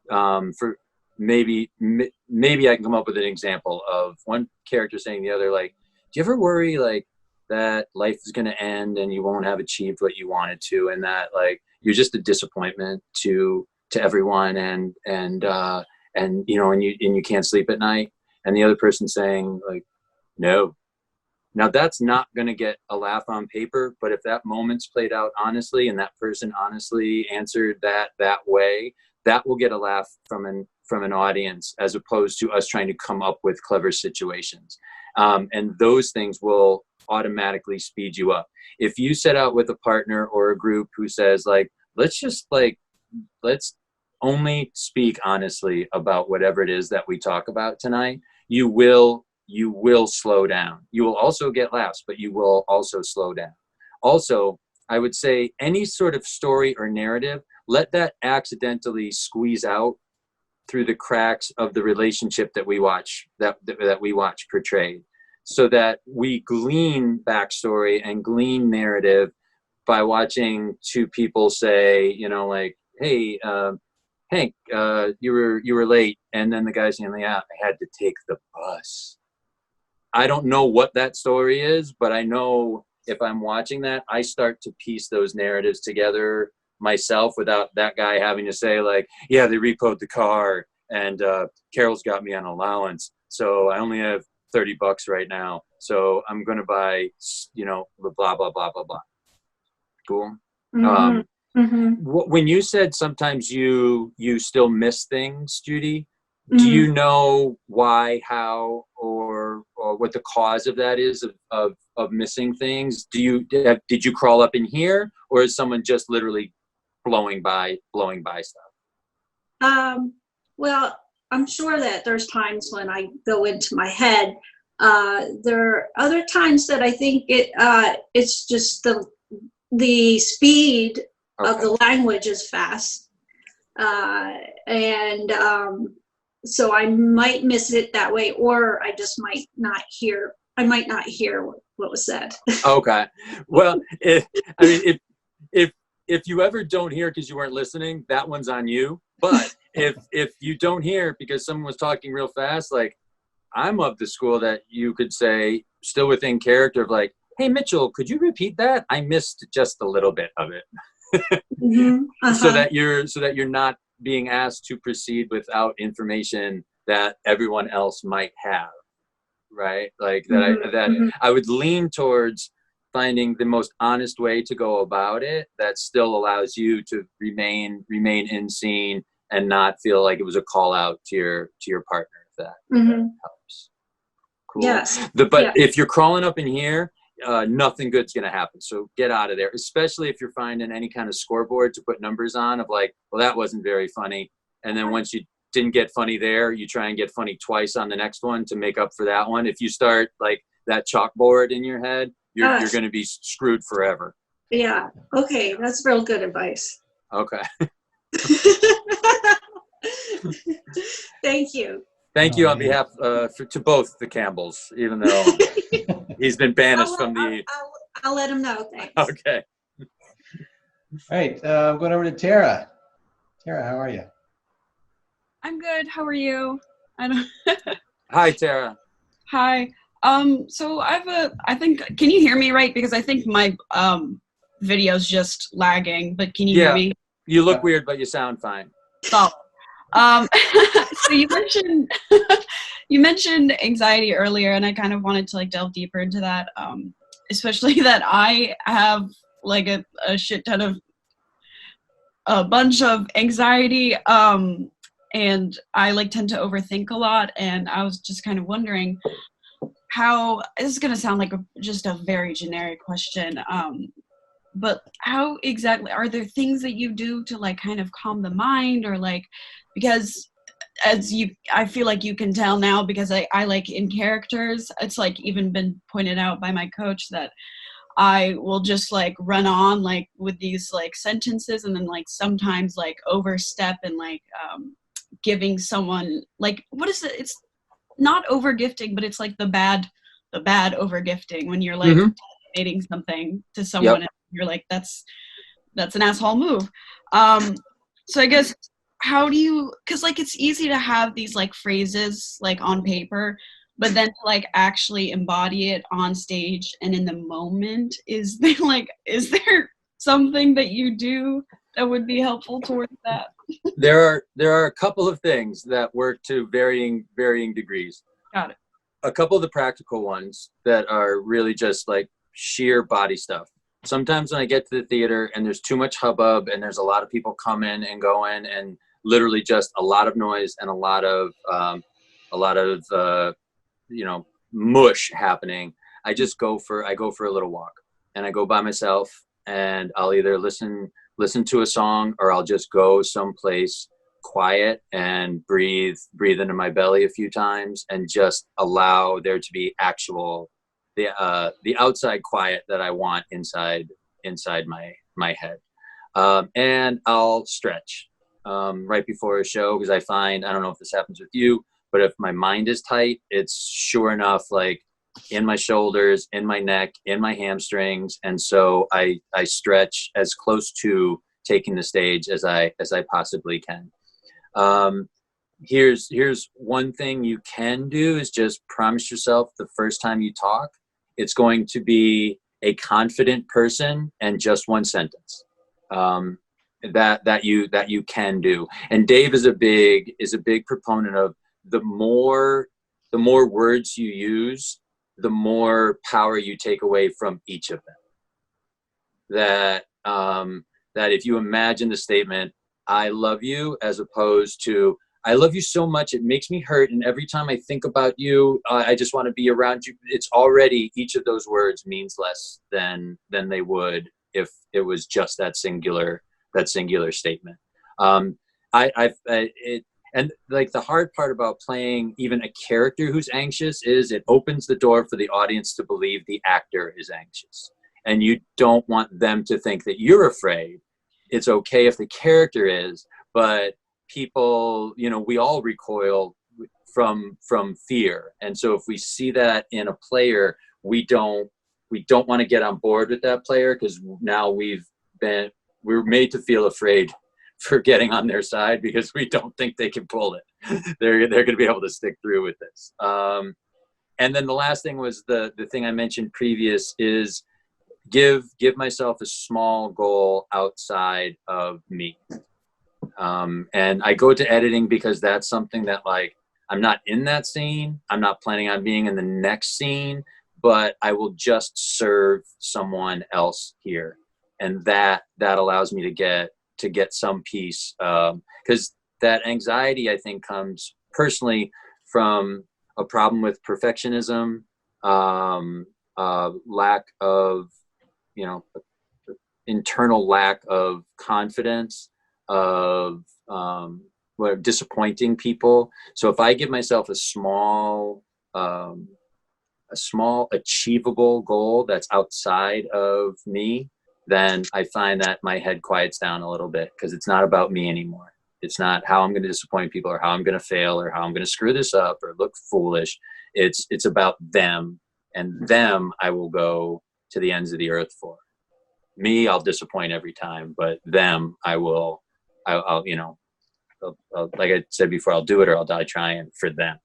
For maybe I can come up with an example of one character saying the other, like, do you ever worry like that life is going to end and you won't have achieved what you wanted to, and that like you're just a disappointment to everyone, and you know, and you can't sleep at night? And the other person saying like, no. Now that's not going to get a laugh on paper, but if that moment's played out honestly and that person honestly answered that way, that will get a laugh from from an audience as opposed to us trying to come up with clever situations. And those things will automatically speed you up. If you set out with a partner or a group who says like, let's only speak honestly about whatever it is that we talk about tonight, you will slow down. You will also get laughs, but you will also slow down. Also, I would say any sort of story or narrative, let that accidentally squeeze out through the cracks of the relationship that we watch, that we watch portrayed, so that we glean backstory and glean narrative by watching two people say, you know, like, hey, Hank, you were late, and then the guy's saying, yeah, I had to take the bus. I don't know what that story is, but I know if I'm watching that, I start to piece those narratives together myself without that guy having to say like, yeah, they repoed the car and Carol's got me on allowance, so I only have $30 right now, so I'm gonna buy, you know, blah blah blah blah blah. Cool. When you said sometimes you still miss things, Judy, do you know why, how, or what the cause of that is of missing things? Did you crawl up in here, or is someone just literally blowing by stuff? Well, I'm sure that there's times when I go into my head. There are other times that I think it's just the speed of the language is fast, and so I might miss it that way, or I just might not hear. I might not hear what was said. Okay. Well, if you ever don't hear because you weren't listening, that one's on you. But if you don't hear because someone was talking real fast, like, I'm of the school that you could say, still within character, of like, hey, Mitchell, could you repeat that? I missed just a little bit of it. So that you're not being asked to proceed without information that everyone else might have, right? Like I would lean towards finding the most honest way to go about it that still allows you to remain in scene and not feel like it was a call out to your partner, if that helps. Cool. Yes. But if you're crawling up in here, nothing good's going to happen. So get out of there, especially if you're finding any kind of scoreboard to put numbers on of like, well, that wasn't very funny. And then once you didn't get funny there, you try and get funny twice on the next one to make up for that one. If you start like that chalkboard in your head, you're going to be screwed forever. Yeah. Okay. That's real good advice. Okay. Thank you. Thank you on behalf to both the Campbells, even though he's been banished from the. I'll let him know. Thanks. Okay. All right. I'm going over to Tara. Tara, how are you? I'm good. How are you? Hi, Tara. Hi. So I think, can you hear me right? Because I think my video's just lagging, but can you hear me? You look weird, but you sound fine. Oh. So you mentioned anxiety earlier, and I kind of wanted to like delve deeper into that, especially that I have like a shit ton of a bunch of anxiety, and I like tend to overthink a lot, and I was just kind of wondering how, this is going to sound like just a very generic question, but how exactly, are there things that you do to like kind of calm the mind, or like, because I feel like you can tell now, because I like in characters, it's like even been pointed out by my coach that I will just like run on like with these like sentences, and then like sometimes like overstep and like giving someone like, what is it? It's not over gifting, but it's like the bad over gifting, when you're like donating something to someone and you're like, that's an asshole move. So I guess, how do you, because like it's easy to have these like phrases like on paper, but then to like actually embody it on stage and in the moment, is there something that you do that would be helpful towards that? There are a couple of things that work to varying degrees. Got it. A couple of the practical ones that are really just like sheer body stuff. Sometimes when I get to the theater and there's too much hubbub and there's a lot of people coming and going, and literally just a lot of noise and a lot of mush happening, I go for a little walk, and I go by myself, and I'll either listen to a song, or I'll just go someplace quiet and breathe into my belly a few times, and just allow there to be the outside quiet that I want inside my head. And I'll stretch right before a show, because I find, I don't know if this happens with you, but if my mind is tight, it's sure enough like in my shoulders, in my neck, in my hamstrings. And so I stretch as close to taking the stage as I possibly can. Here's one thing you can do, is just promise yourself the first time you talk, it's going to be a confident person and just one sentence. That you can do. And Dave is a big proponent of the more words you use, the more power you take away from each of them. That if you imagine the statement, I love you, as opposed to, I love you so much it makes me hurt, and every time I think about you, I just want to be around you. It's already, each of those words means less than they would if it was just that singular statement. And like the hard part about playing even a character who's anxious is it opens the door for the audience to believe the actor is anxious, and you don't want them to think that you're afraid. It's okay if the character is, but people, we all recoil from fear. And so if we see that in a player, we don't want to get on board with that player, because now we're made to feel afraid for getting on their side, because we don't think they can pull it. They're going to be able to stick through with this. And then the last thing was the thing I mentioned previous is give myself a small goal outside of me. And I go to editing because that's something that, like, I'm not in that scene. I'm not planning on being in the next scene, but I will just serve someone else here. And that allows me to get some peace. Because that anxiety, I think, comes personally from a problem with perfectionism, lack of, internal lack of confidence, of disappointing people. So if I give myself a small achievable goal that's outside of me, then I find that my head quiets down a little bit, because it's not about me anymore. It's not how I'm going to disappoint people, or how I'm going to fail, or how I'm going to screw this up or look foolish. It's about them, and them I will go to the ends of the earth for. Me, I'll disappoint every time, but them I'll like I said before, I'll do it or I'll die trying for them.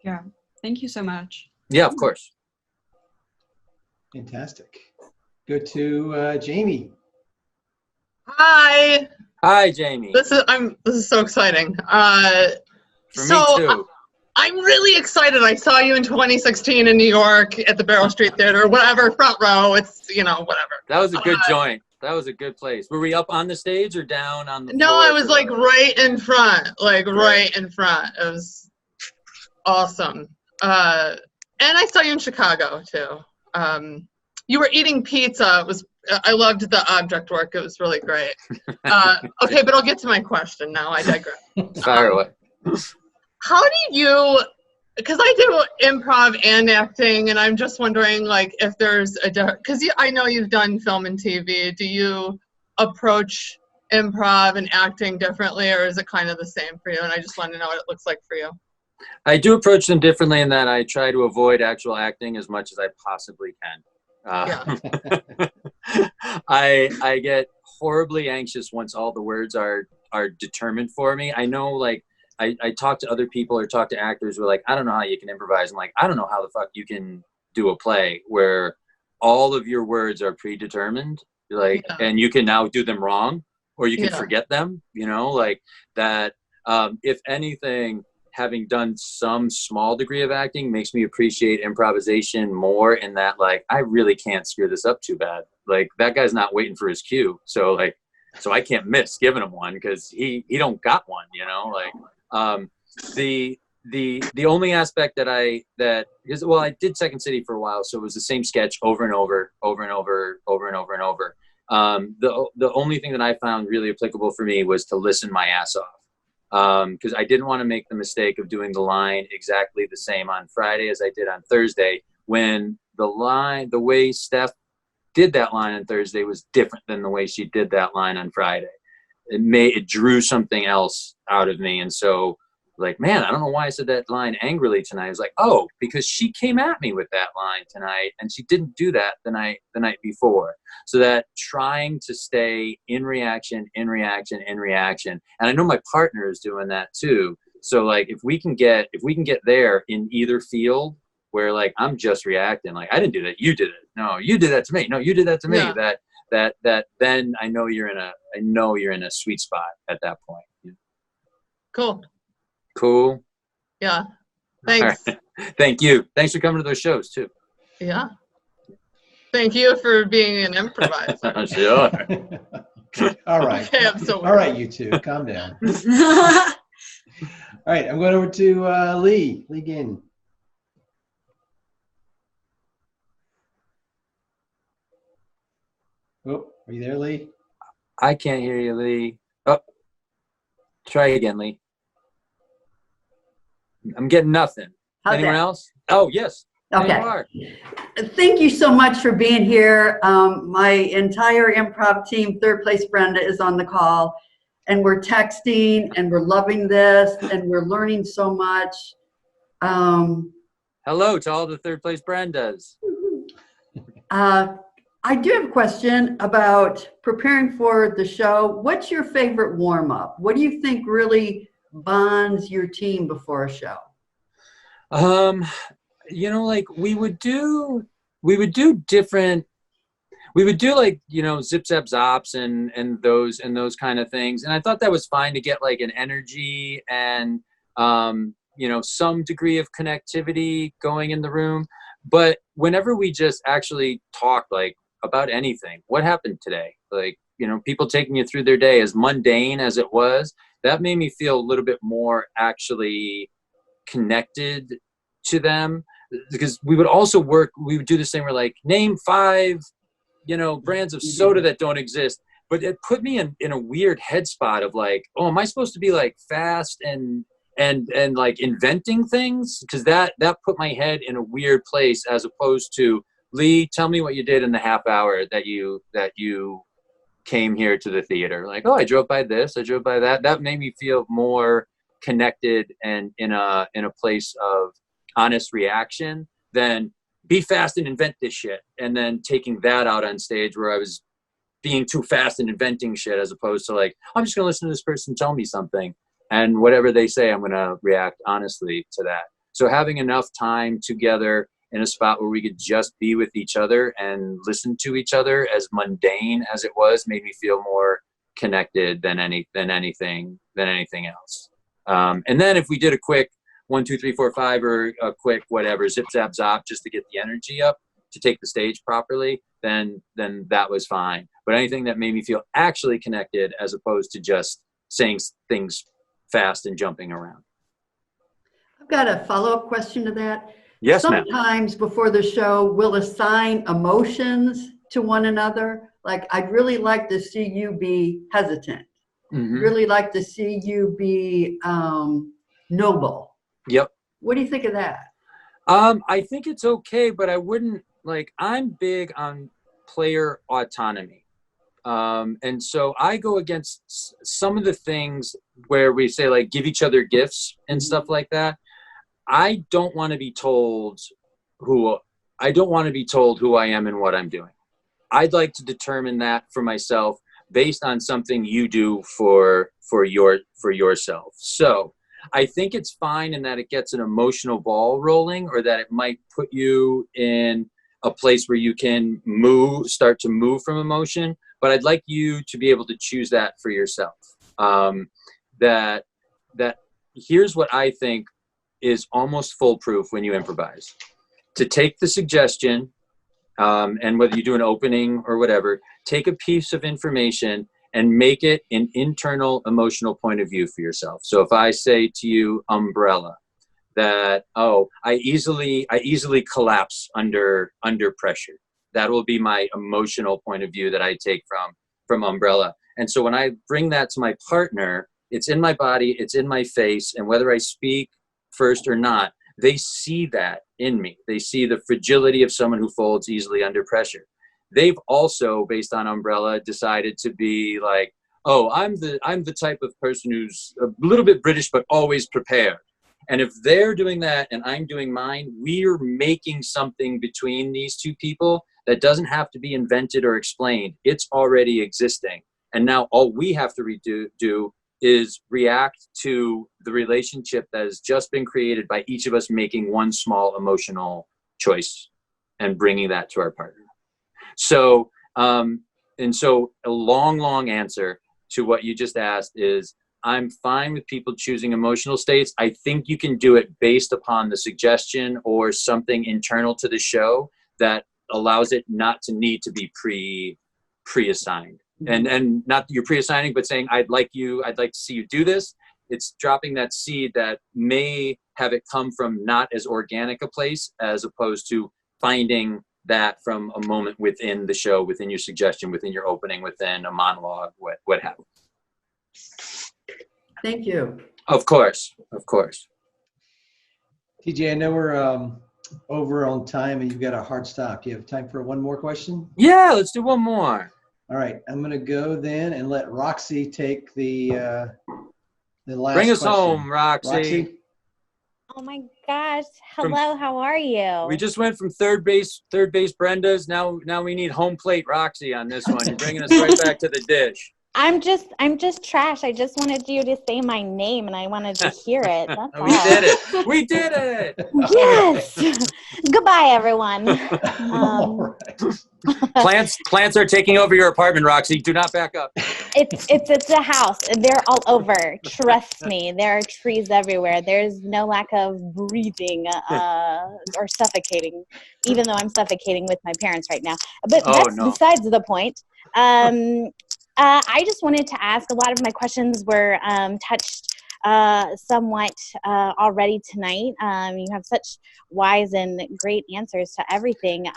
Yeah. Thank you so much. Yeah, of course. Fantastic. Go to Jamie. Hi. Hi, Jamie. This is so exciting. For me too. I'm really excited. I saw you in 2016 in New York at the Barrow Street Theater, whatever, front row. It's, whatever. That was a good joint. That was a good place. Were we up on the stage or down on the floor? No, I was like right in front, right in front. It was awesome. And I saw you in Chicago too. You were eating pizza. I loved the object work. It was really great. Okay, but I'll get to my question now. I digress. Fire away. How do you, because I do improv and acting, and I'm just wondering, like, if there's because I know you've done film and TV. Do you approach improv and acting differently, or is it kind of the same for you? And I just want to know what it looks like for you. I do approach them differently in that I try to avoid actual acting as much as I possibly can. I get horribly anxious once all the words are determined for me. I know, like, I talk to other people or talk to actors who are like, I don't know how you can improvise. I'm like, I don't know how the fuck you can do a play where all of your words are predetermined, like, and you can now do them wrong, or you can forget them, like that. If anything, having done some small degree of acting makes me appreciate improvisation more, in that, like, I really can't screw this up too bad. Like, that guy's not waiting for his cue. So, like, so I can't miss giving him one because he don't got one, you know, like, the only aspect I did Second City for a while, so it was the same sketch over and over. The only thing that I found really applicable for me was to listen my ass off, because I didn't want to make the mistake of doing the line exactly the same on Friday as I did on Thursday, when the way Steph did that line on Thursday was different than the way she did that line on Friday. It drew something else out of me, and so, like, man, I don't know why I said that line angrily tonight. I was like, oh, because she came at me with that line tonight, and she didn't do that the night before. So that trying to stay in reaction, and I know my partner is doing that too. So, like, if we can get there in either field, where, like, I'm just reacting, like, I didn't do that, you did it. No, you did that to me. No, you did that to me. Yeah. That then I know you're in a sweet spot at that point. Cool. Yeah. Thanks. Right. Thank you. Thanks for coming to those shows too. Yeah. Thank you for being an improviser. Sure. All right. Okay, I'm so all right, you two, calm down. All right, I'm going over to Lee Gannon. Oh, are you there, Lee? I can't hear you, Lee. Oh, try again, Lee. I'm getting nothing. How's Anyone that? Else? Oh, yes. Okay. Thank you so much for being here. My entire improv team, Third Place Brenda, is on the call, and we're texting, and we're loving this, and we're learning so much. Hello to all the Third Place Brendas. I do have a question about preparing for the show. What's your favorite warm-up? What do you think really bonds your team before a show? You know, like, we would do different, like, you know, zip zap zops and those kind of things, and I thought that was fine to get, like, an energy and you know, some degree of connectivity going in the room. But whenever we just actually talk, like, about anything, what happened today, like, you know, people taking you through their day, as mundane as it was, that made me feel a little bit more actually connected to them. Because we would do this thing where, like, name 5, you know, brands of soda that don't exist. But it put me in a weird head spot of, like, oh, am I supposed to be, like, fast and like inventing things? Because that put my head in a weird place, as opposed to, Lee, tell me what you did in the half hour that you came here to the theater. Like, oh, I drove by this, I drove by that. That made me feel more connected and in a place of honest reaction than be fast and invent this shit, and then taking that out on stage where I was being too fast and inventing shit, as opposed to, like, I'm just gonna listen to this person tell me something, and whatever they say, I'm gonna react honestly to that. So having enough time together in a spot where we could just be with each other and listen to each other, as mundane as it was, made me feel more connected than anything else. And then if we did a quick 1, 2, 3, 4, 5, or a quick whatever zip zap zop just to get the energy up to take the stage properly, then that was fine. But anything that made me feel actually connected, as opposed to just saying things fast and jumping around. I've got a follow-up question to that. Yes, ma'am. Sometimes before the show, we'll assign emotions to one another. Like, I'd really like to see you be hesitant. Mm-hmm. Really like to see you be noble. Yep. What do you think of that? I think it's okay, but I wouldn't, like, I'm big on player autonomy. And so I go against some of the things where we say, like, give each other gifts and stuff like that. I don't want to be told who I am and what I'm doing. I'd like to determine that for myself based on something you do for yourself. So I think it's fine in that it gets an emotional ball rolling, or that it might put you in a place where you can start to move from emotion. But I'd like you to be able to choose that for yourself. That here's what I think is almost foolproof when you improvise. To take the suggestion, and whether you do an opening or whatever, take a piece of information and make it an internal emotional point of view for yourself. So if I say to you, umbrella, that, oh, I easily collapse under pressure. That will be my emotional point of view that I take from umbrella. And so when I bring that to my partner, it's in my body, it's in my face, and whether I speak first or not, they see that in me. They see the fragility of someone who folds easily under pressure. They've also, based on umbrella, decided to be like, oh, I'm the type of person who's a little bit British but always prepared. And if they're doing that and I'm doing mine, we're making something between these two people that doesn't have to be invented or explained. It's already existing. And now all we have to do is react to the relationship that has just been created by each of us making one small emotional choice and bringing that to our partner. So, and so a long answer to what you just asked is, I'm fine with people choosing emotional states. I think you can do it based upon the suggestion or something internal to the show that allows it not to need to be pre-assigned. And not that you're pre-assigning, but saying, I'd like to see you do this. It's dropping that seed that may have it come from not as organic a place, as opposed to finding that from a moment within the show, within your suggestion, within your opening, within a monologue, what have you. Thank you. Of course. TJ, I know we're over on time and you've got a hard stop. Do you have time for one more question? Yeah, let's do one more. All right, I'm going to go then and let Roxy take the last Bring us question. home, Roxy. Oh my gosh. Hello, how are you? We just went from third base Brenda's. Now we need home plate Roxy on this one. You're bringing us right back to the dish. I'm just trash. I just wanted you to say my name and I wanted to hear it. That's all. We did it. Yes. Goodbye, everyone. Plants are taking over your apartment, Roxy. Do not back up. It's a house. They're all over. Trust me. There are trees everywhere. There's no lack of breathing or suffocating, even though I'm suffocating with my parents right now. But that's besides the point. I just wanted to ask, a lot of my questions were touched somewhat already tonight. You have such wise and great answers to everything.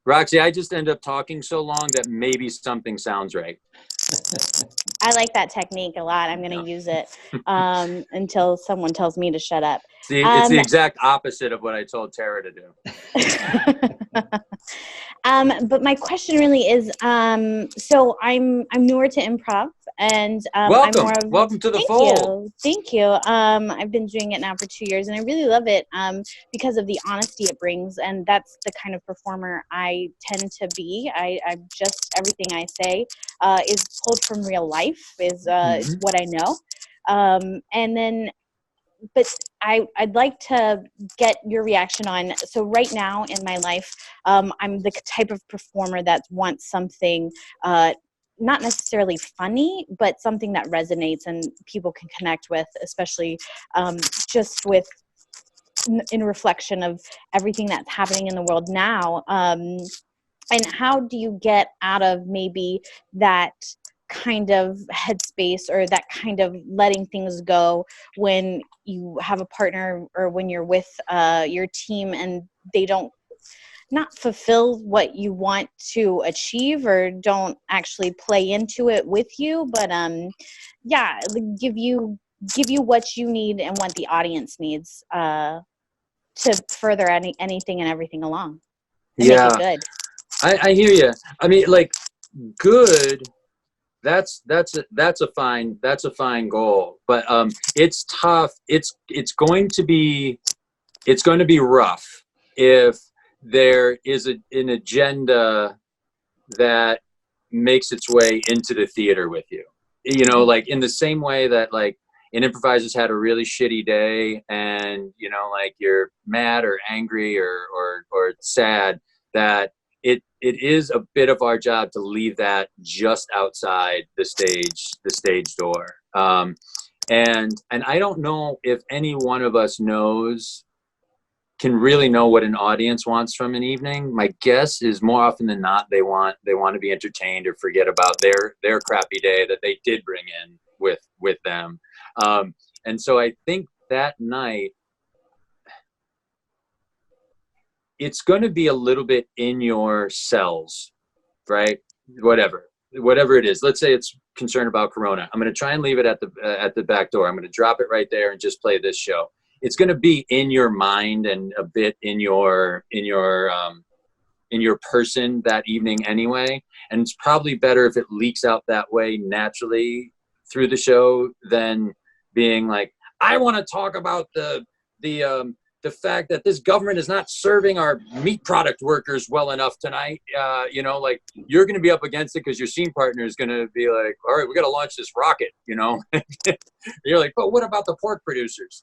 Roxy, I just end up talking so long that maybe something sounds right. I like that technique a lot. I'm going to use it until someone tells me to shut up. See, it's the exact opposite of what I told Tara to do. But my question really is, so I'm newer to improv, and welcome to the fold. Thank you. I've been doing it now for 2 years, and I really love it because of the honesty it brings, and that's the kind of performer I tend to be. I'm just, everything I say is pulled from real life, is what I know, and then. But I'd like to get your reaction on, so right now in my life, I'm the type of performer that wants something not necessarily funny, but something that resonates and people can connect with, especially just with in reflection of everything that's happening in the world now. And how do you get out of maybe that kind of headspace or that kind of letting things go when you have a partner or when you're with your team and they don't not fulfill what you want to achieve or don't actually play into it with you, but give you what you need and what the audience needs to further anything and everything along and make it good. I hear you. I mean, like, good, that's a fine goal, but it's tough. It's going to be rough if there is an agenda that makes its way into the theater with you. You know, like in the same way that like an improviser's had a really shitty day and, you know, like you're mad or angry or sad, that it is a bit of our job to leave that just outside the stage door. And I don't know if any one of us knows can really know what an audience wants from an evening. My guess is more often than not, they want to be entertained or forget about their crappy day that they did bring in with them. And so I think that night, it's going to be a little bit in your cells, right? Whatever it is. Let's say it's concerned about Corona. I'm going to try and leave it at the back door. I'm going to drop it right there and just play this show. It's going to be in your mind and a bit in your person that evening anyway. And it's probably better if it leaks out that way naturally through the show than being like, I want to talk about the fact that this government is not serving our meat product workers well enough tonight. Like you're going to be up against it because your scene partner is going to be like, all right, we got to launch this rocket, You're like, but what about the pork producers?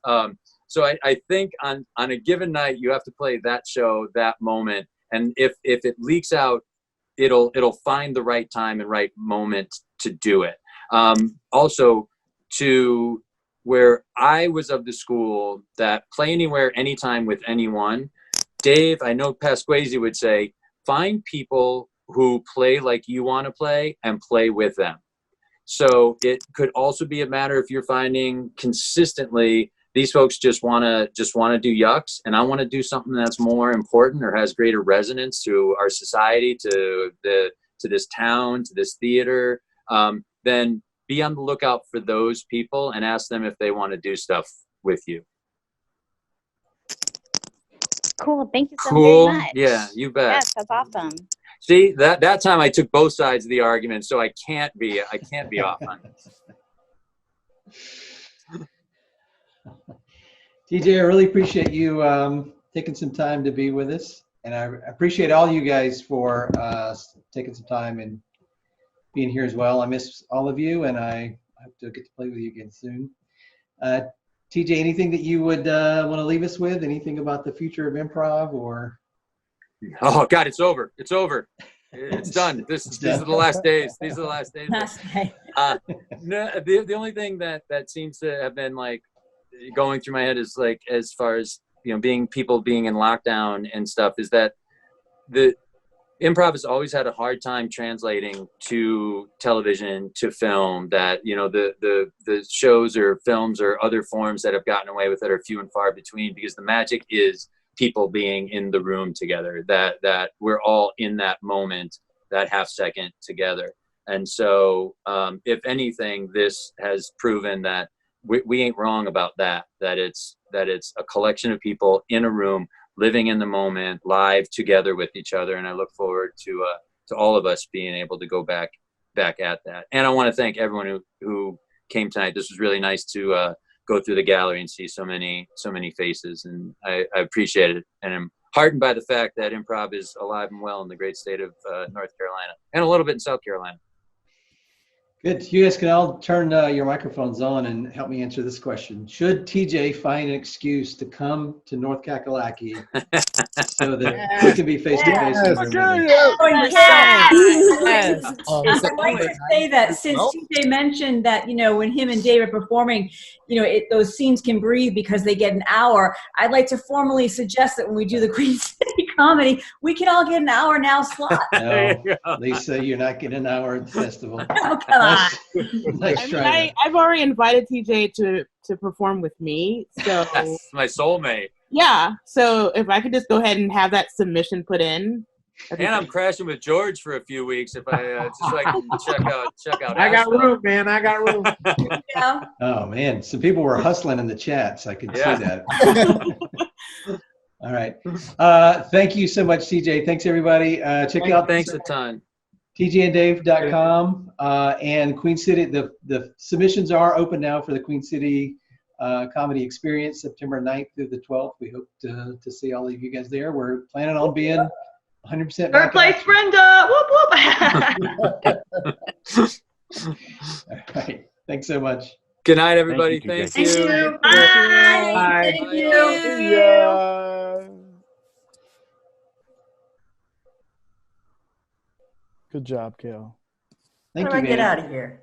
So I think on a given night, you have to play that show, that moment. And if it leaks out, it'll find the right time and right moment to do it. Also, to where I was of the school that play anywhere, anytime with anyone. Dave, I know Pasquazi would say, find people who play like you want to play and play with them. So it could also be a matter if you're finding consistently these folks just want to do yucks, and I want to do something that's more important or has greater resonance to our society, to this town, to this theater. Then be on the lookout for those people and ask them if they want to do stuff with you. Cool. Thank you so very much. Yeah, you bet. Yes, that's awesome. See, that time I took both sides of the argument, so I can't be off on this. TJ, I really appreciate you taking some time to be with us, and I appreciate all you guys for taking some time and being here as well. I miss all of you, and I hope to get to play with you again soon. TJ, anything that you would want to leave us with? Anything about the future of improv, or? Oh God, it's over. It's over. It's done. These are the last days. These are the last days. No, the only thing that seems to have been like going through my head is like, as far as people being in lockdown and stuff, is that the improv has always had a hard time translating to television, to film, that the shows or films or other forms that have gotten away with it are few and far between, because the magic is people being in the room together, that we're all in that moment, that half second together. And so if anything, this has proven that we ain't wrong about that it's a collection of people in a room, living in the moment, live together with each other. And I look forward to all of us being able to go back at that. And I want to thank everyone who came tonight. This was really nice to go through the gallery and see so many faces, and I appreciate it. And I'm heartened by the fact that improv is alive and well in the great state of North Carolina, and a little bit in South Carolina. Good. You guys can all turn your microphones on and help me answer this question. Should TJ find an excuse to come to North Kakalaki so that we can be face-to-face in the room? I'd like to say that since TJ mentioned that, when him and Dave are performing, those scenes can breathe because they get an hour. I'd like to formally suggest that when we do the Queen City comedy, we can all get an hour now slot. No, Lisa, you're not getting an hour at the festival. Oh, come on. Nice try. I've already invited TJ to perform with me, so that's my soulmate. Yeah, so if I could just go ahead and have that submission put in. And I'm crashing with George for a few weeks if I just so I can check out. I got room, man. I got room. Yeah. Oh man, some people were hustling in the chats. I could see that. All right. Thank you so much, TJ. Thanks everybody. Check out. Thanks a ton. TJandDave.com and Queen City. The submissions are open now for the Queen City Comedy Experience, September 9th through the 12th. We hope to see all of you guys there. We're planning on being 100% Third place, Brenda. Whoop whoop. All right. Thanks so much. Good night, everybody. Thank you. Bye. Thank you. Yeah. Good job, Kale. Thank How you, do I get man. out of here?